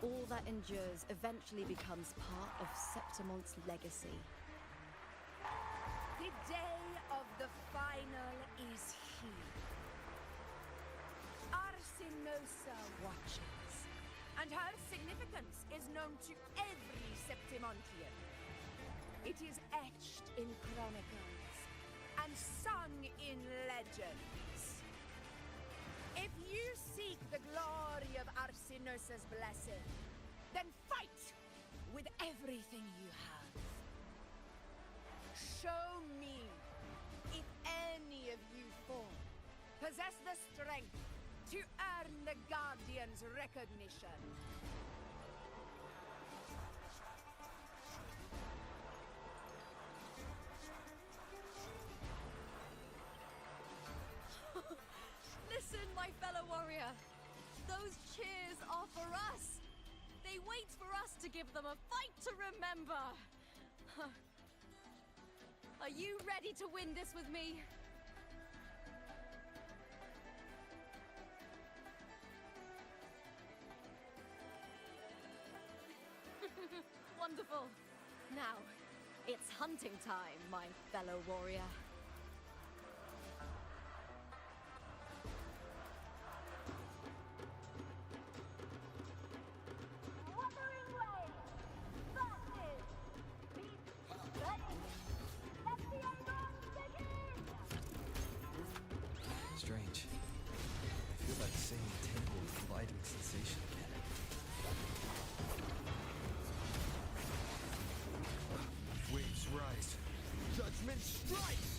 all that endures eventually becomes part of Septimont's legacy. The day of the final is here. Arsinosa watches, and her significance is known to every Septimontian. It is etched in chronicles and sung in legends. If you seek the glory of Arsinosa's blessing, then fight with everything you have. Show me if any of you four possess the strength to earn the Guardian's recognition. Listen, my fellow warrior. Those cheers are for us. They wait for us to give them a fight to remember. Are you ready to win this with me? Wonderful. Now, it's hunting time, my fellow warrior. Strange. I feel that same tingle gliding sensation again. Waves rise. Judgment strikes!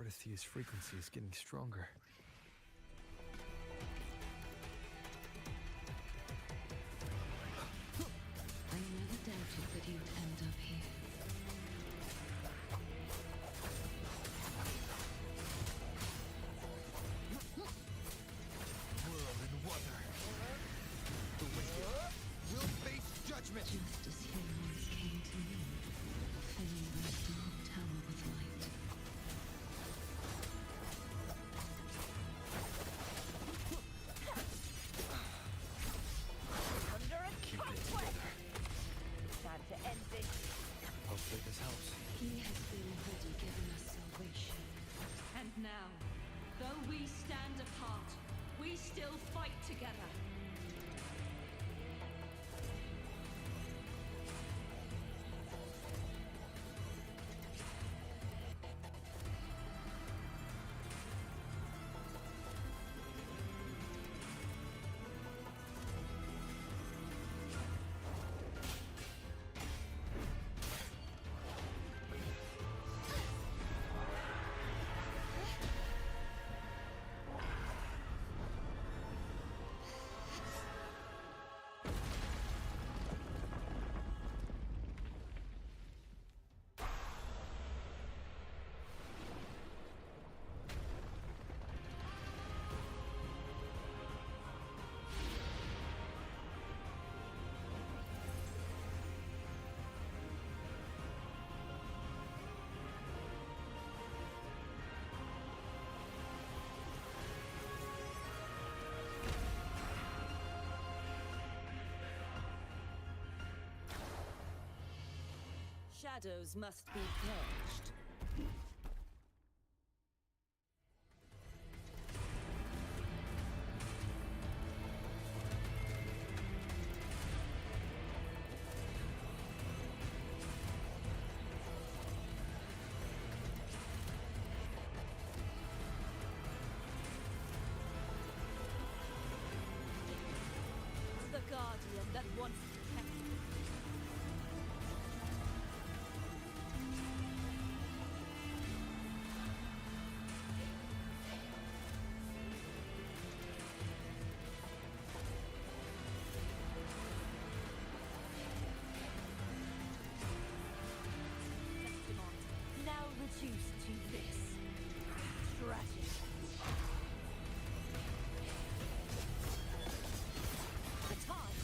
Artithia's frequency is getting stronger. I never doubted that you'd end up here. World and wonder. The wicked will face judgment. Just as you once came to me, filling my dark tower with light. Under a conflict! Time to end this. Hopefully this helps. He has already given us salvation. And now, though we stand apart, we still fight together. Shadows must be purged. The guardian that once protected. Now reduced to this. Tragic. The time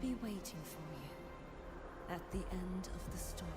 be waiting for you at the end of the story.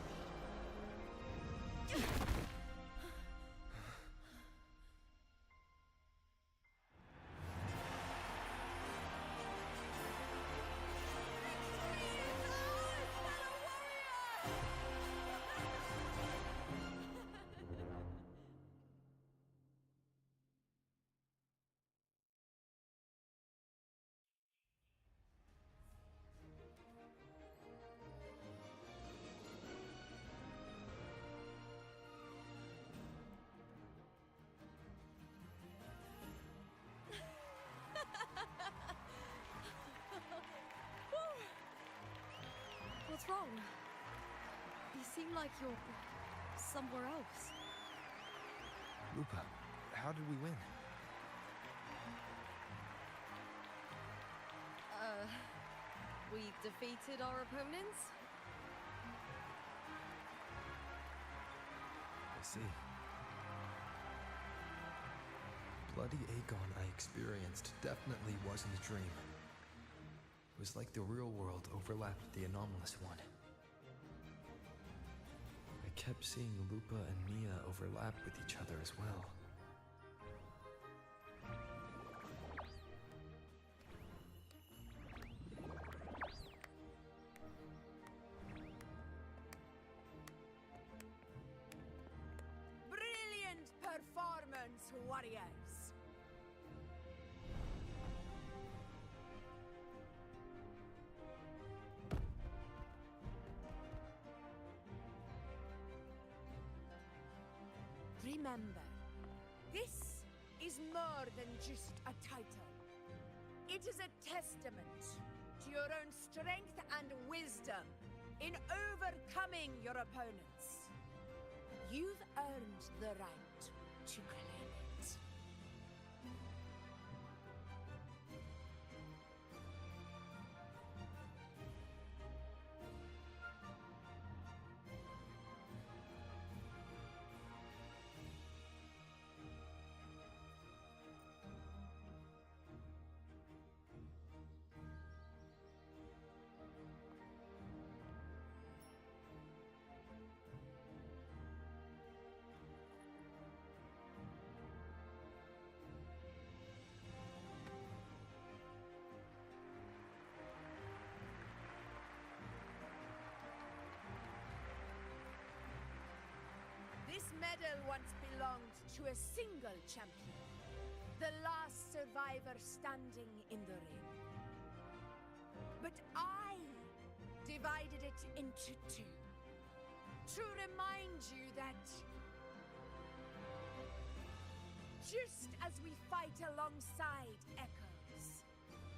What's wrong? You seem like you're somewhere else. Lupa, how did we win? We defeated our opponents? I see. Bloody Aegon I experienced definitely wasn't a dream. It was like the real world overlapped with the anomalous one. I kept seeing Lupa and Mia overlap with each other as well. Brilliant performance, warriors! Remember, this is more than just a title. It is a testament to your own strength and wisdom in overcoming your opponents. You've earned the right to claim it. This medal once belonged to a single champion, the last survivor standing in the ring. But I divided it into two, to remind you that just as we fight alongside echoes,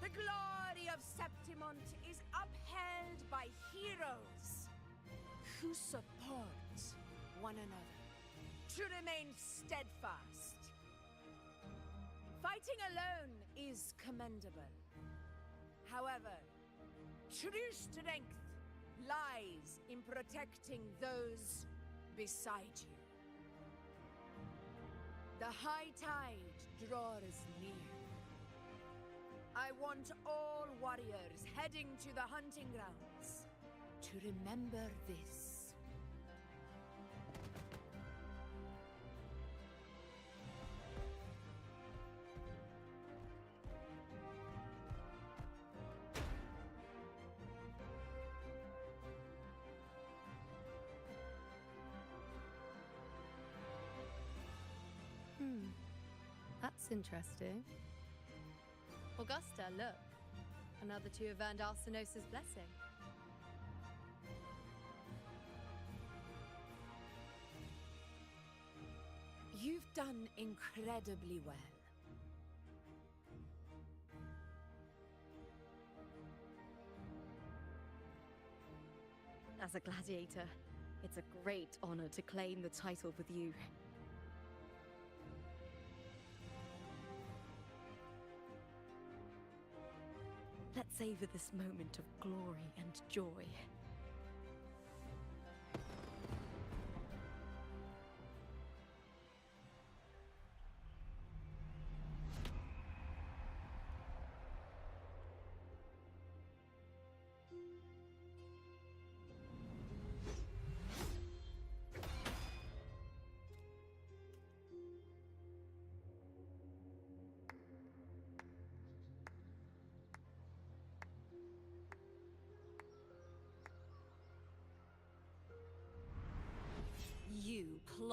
the glory of Septimont is upheld by heroes who support one another. To remain steadfast. Fighting alone is commendable. However, true strength lies in protecting those beside you. The high tide draws near. I want all warriors heading to the hunting grounds to remember this. That's interesting. Augusta, look. Another two have earned Arsenos's blessing. You've done incredibly well. As a gladiator, it's a great honor to claim the title with you. Let's savor this moment of glory and joy.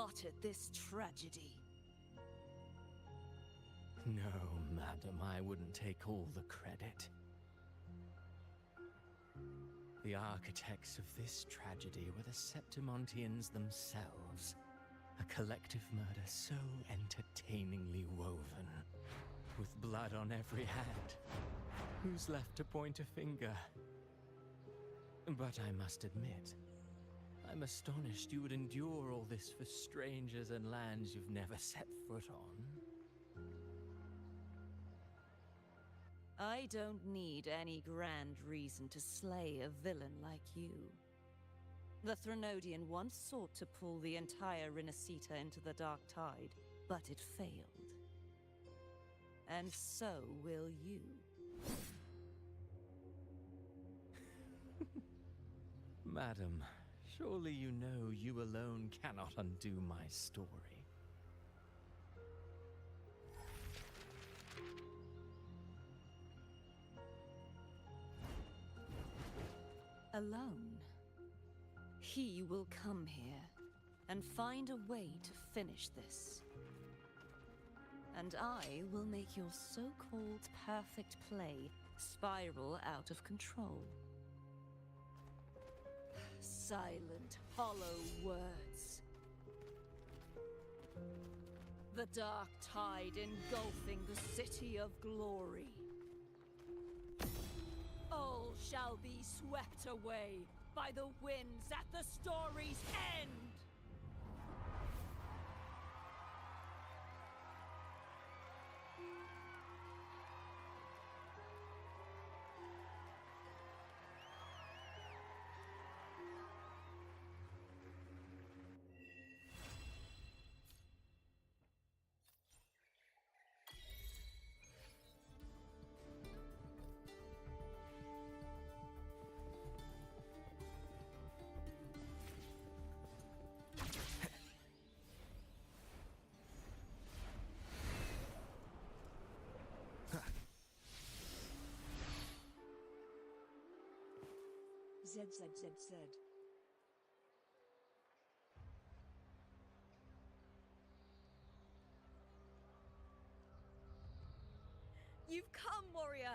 started this tragedy. No, madam, I wouldn't take all the credit. The architects of this tragedy were the Septimontians themselves. A collective murder so entertainingly woven, with blood on every hand. Who's left to point a finger? But I must admit, I'm astonished you would endure all this for strangers and lands you've never set foot on. I don't need any grand reason to slay a villain like you. The Threnodian once sought to pull the entire Renacita into the Dark Tide, but it failed. And so will you. Madam, surely you know you alone cannot undo my story. Alone. He will come here and find a way to finish this. And I will make your so-called perfect play spiral out of control. Silent, hollow words. The dark tide engulfing the city of glory. All shall be swept away by the winds at the story's end! ZZZZ. You've come, warrior!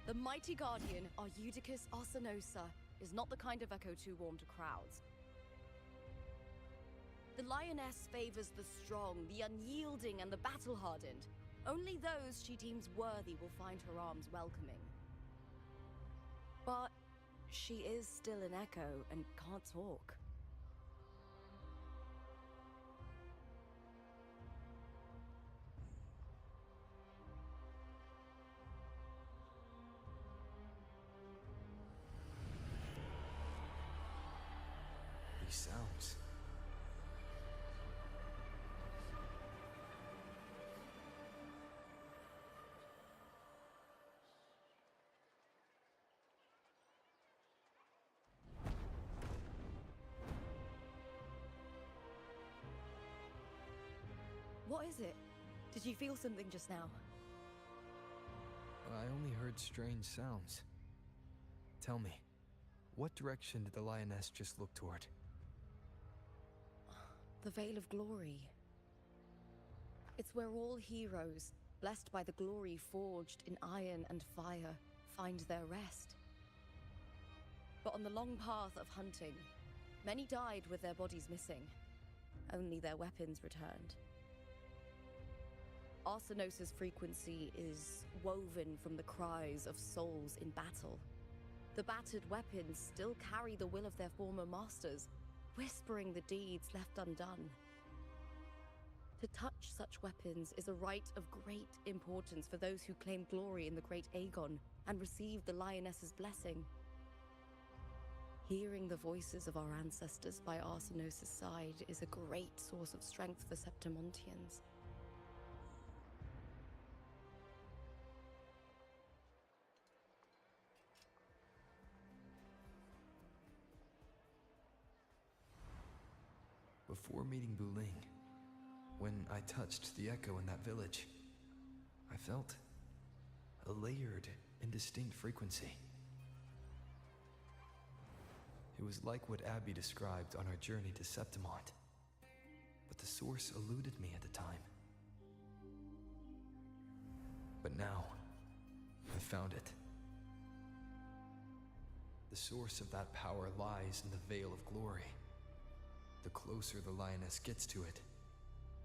The mighty guardian, Arudicus Arsenosa, is not the kind of echo too warm to crowds. The lioness favors the strong, the unyielding, and the battle-hardened. Only those she deems worthy will find her arms welcoming. But she is still an echo and can't talk. These sounds. What is it? Did you feel something just now? I only heard strange sounds. Tell me, what direction did the lioness just look toward? The Veil of Glory. It's where all heroes, blessed by the glory forged in iron and fire, find their rest. But on the long path of hunting, many died with their bodies missing. Only their weapons returned. Arsenosa's frequency is woven from the cries of souls in battle. The battered weapons still carry the will of their former masters, whispering the deeds left undone. To touch such weapons is a rite of great importance for those who claim glory in the great Aegon and receive the lioness's blessing. Hearing the voices of our ancestors by Arsenosa's side is a great source of strength for Septimontians. Before meeting Buling, when I touched the echo in that village, I felt a layered and distinct frequency. It was like what Abby described on our journey to Septimont, but the source eluded me at the time. But now, I found it. The source of that power lies in the Veil of Glory. The closer the lioness gets to it,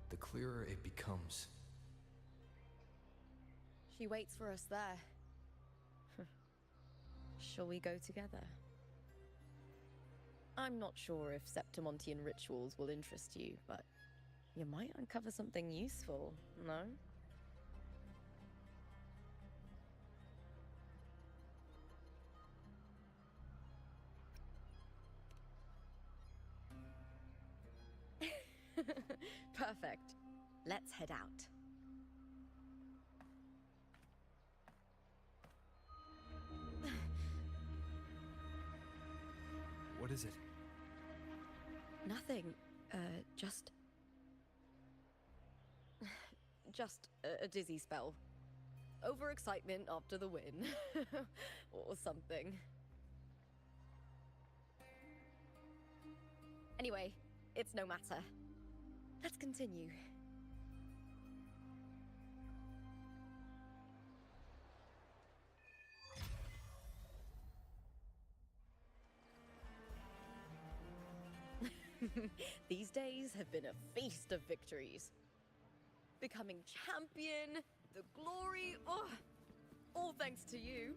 the clearer it becomes. She waits for us there. Shall we go together? I'm not sure if Septimontian rituals will interest you, but you might uncover something useful, no? Perfect. Let's head out. What is it? Nothing. Just... just a dizzy spell. Overexcitement after the win. Or something. Anyway, it's no matter. Let's continue. These days have been a feast of victories. Becoming champion, the glory, oh, all thanks to you.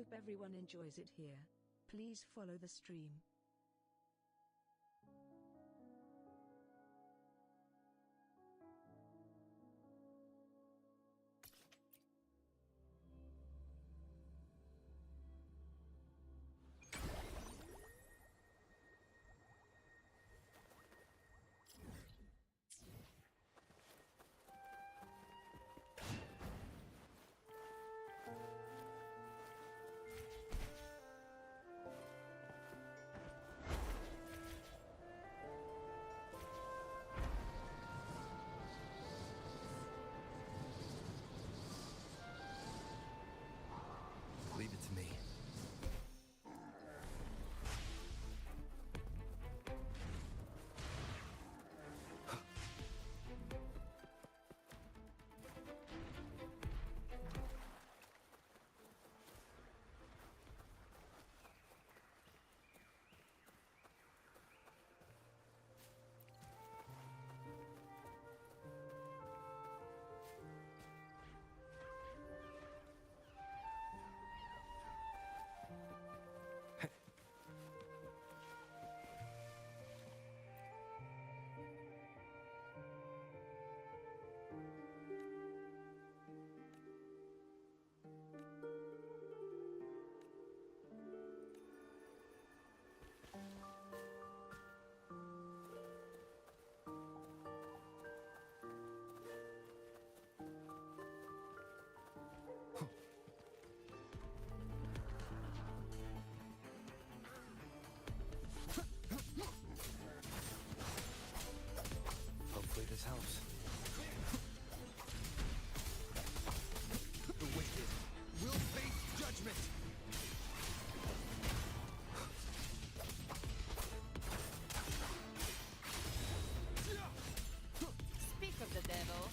hope everyone enjoys it here. Please follow the stream. Leave it to me. Hopefully this helps. The wicked will face judgment! Speak of the devil.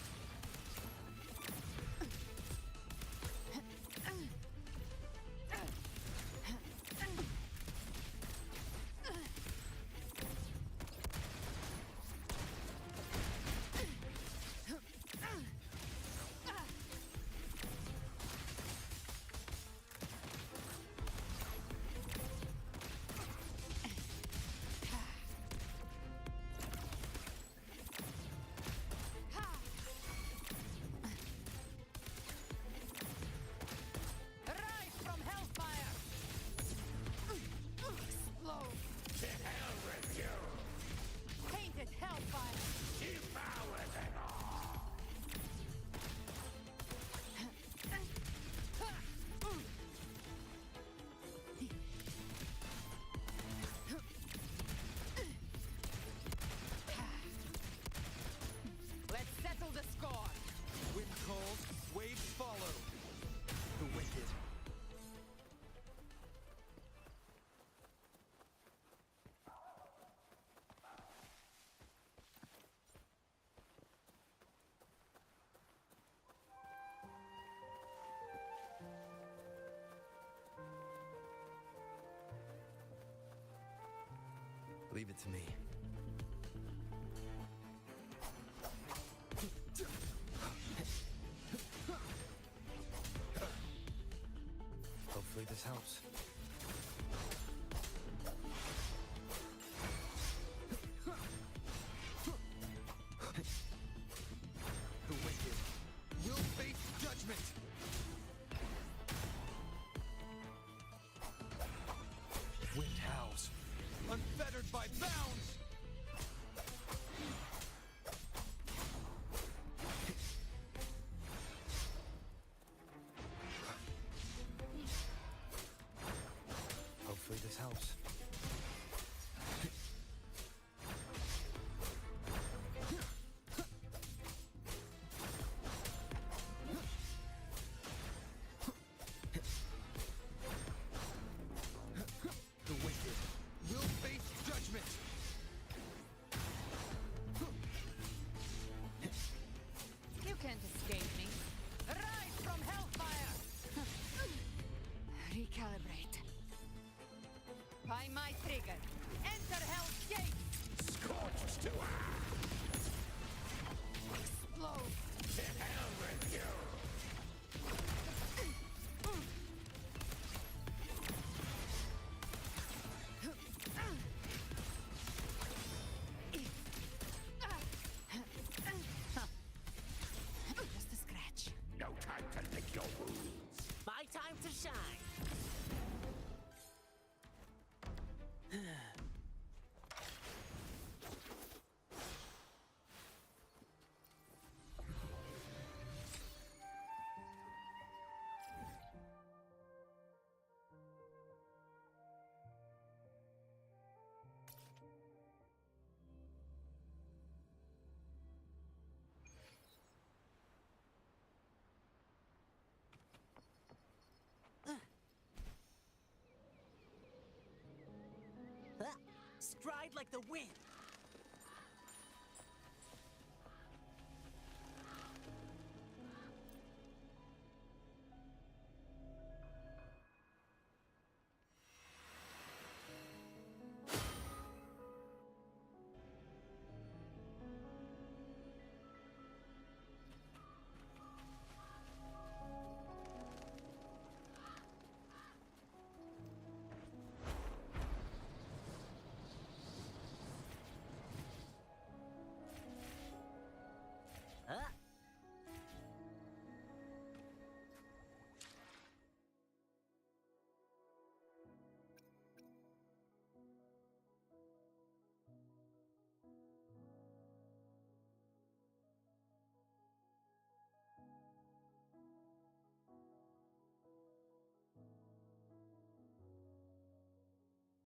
Rise from hellfire! Explode! To hell with you! Painted hellfire! Devour them all! Let's settle the score! Wind calls, waves follow. The wicked. Leave it to me. Hopefully this helps. The wicked will face judgment! Wind howls, unfettered by bounds! Stride like the wind.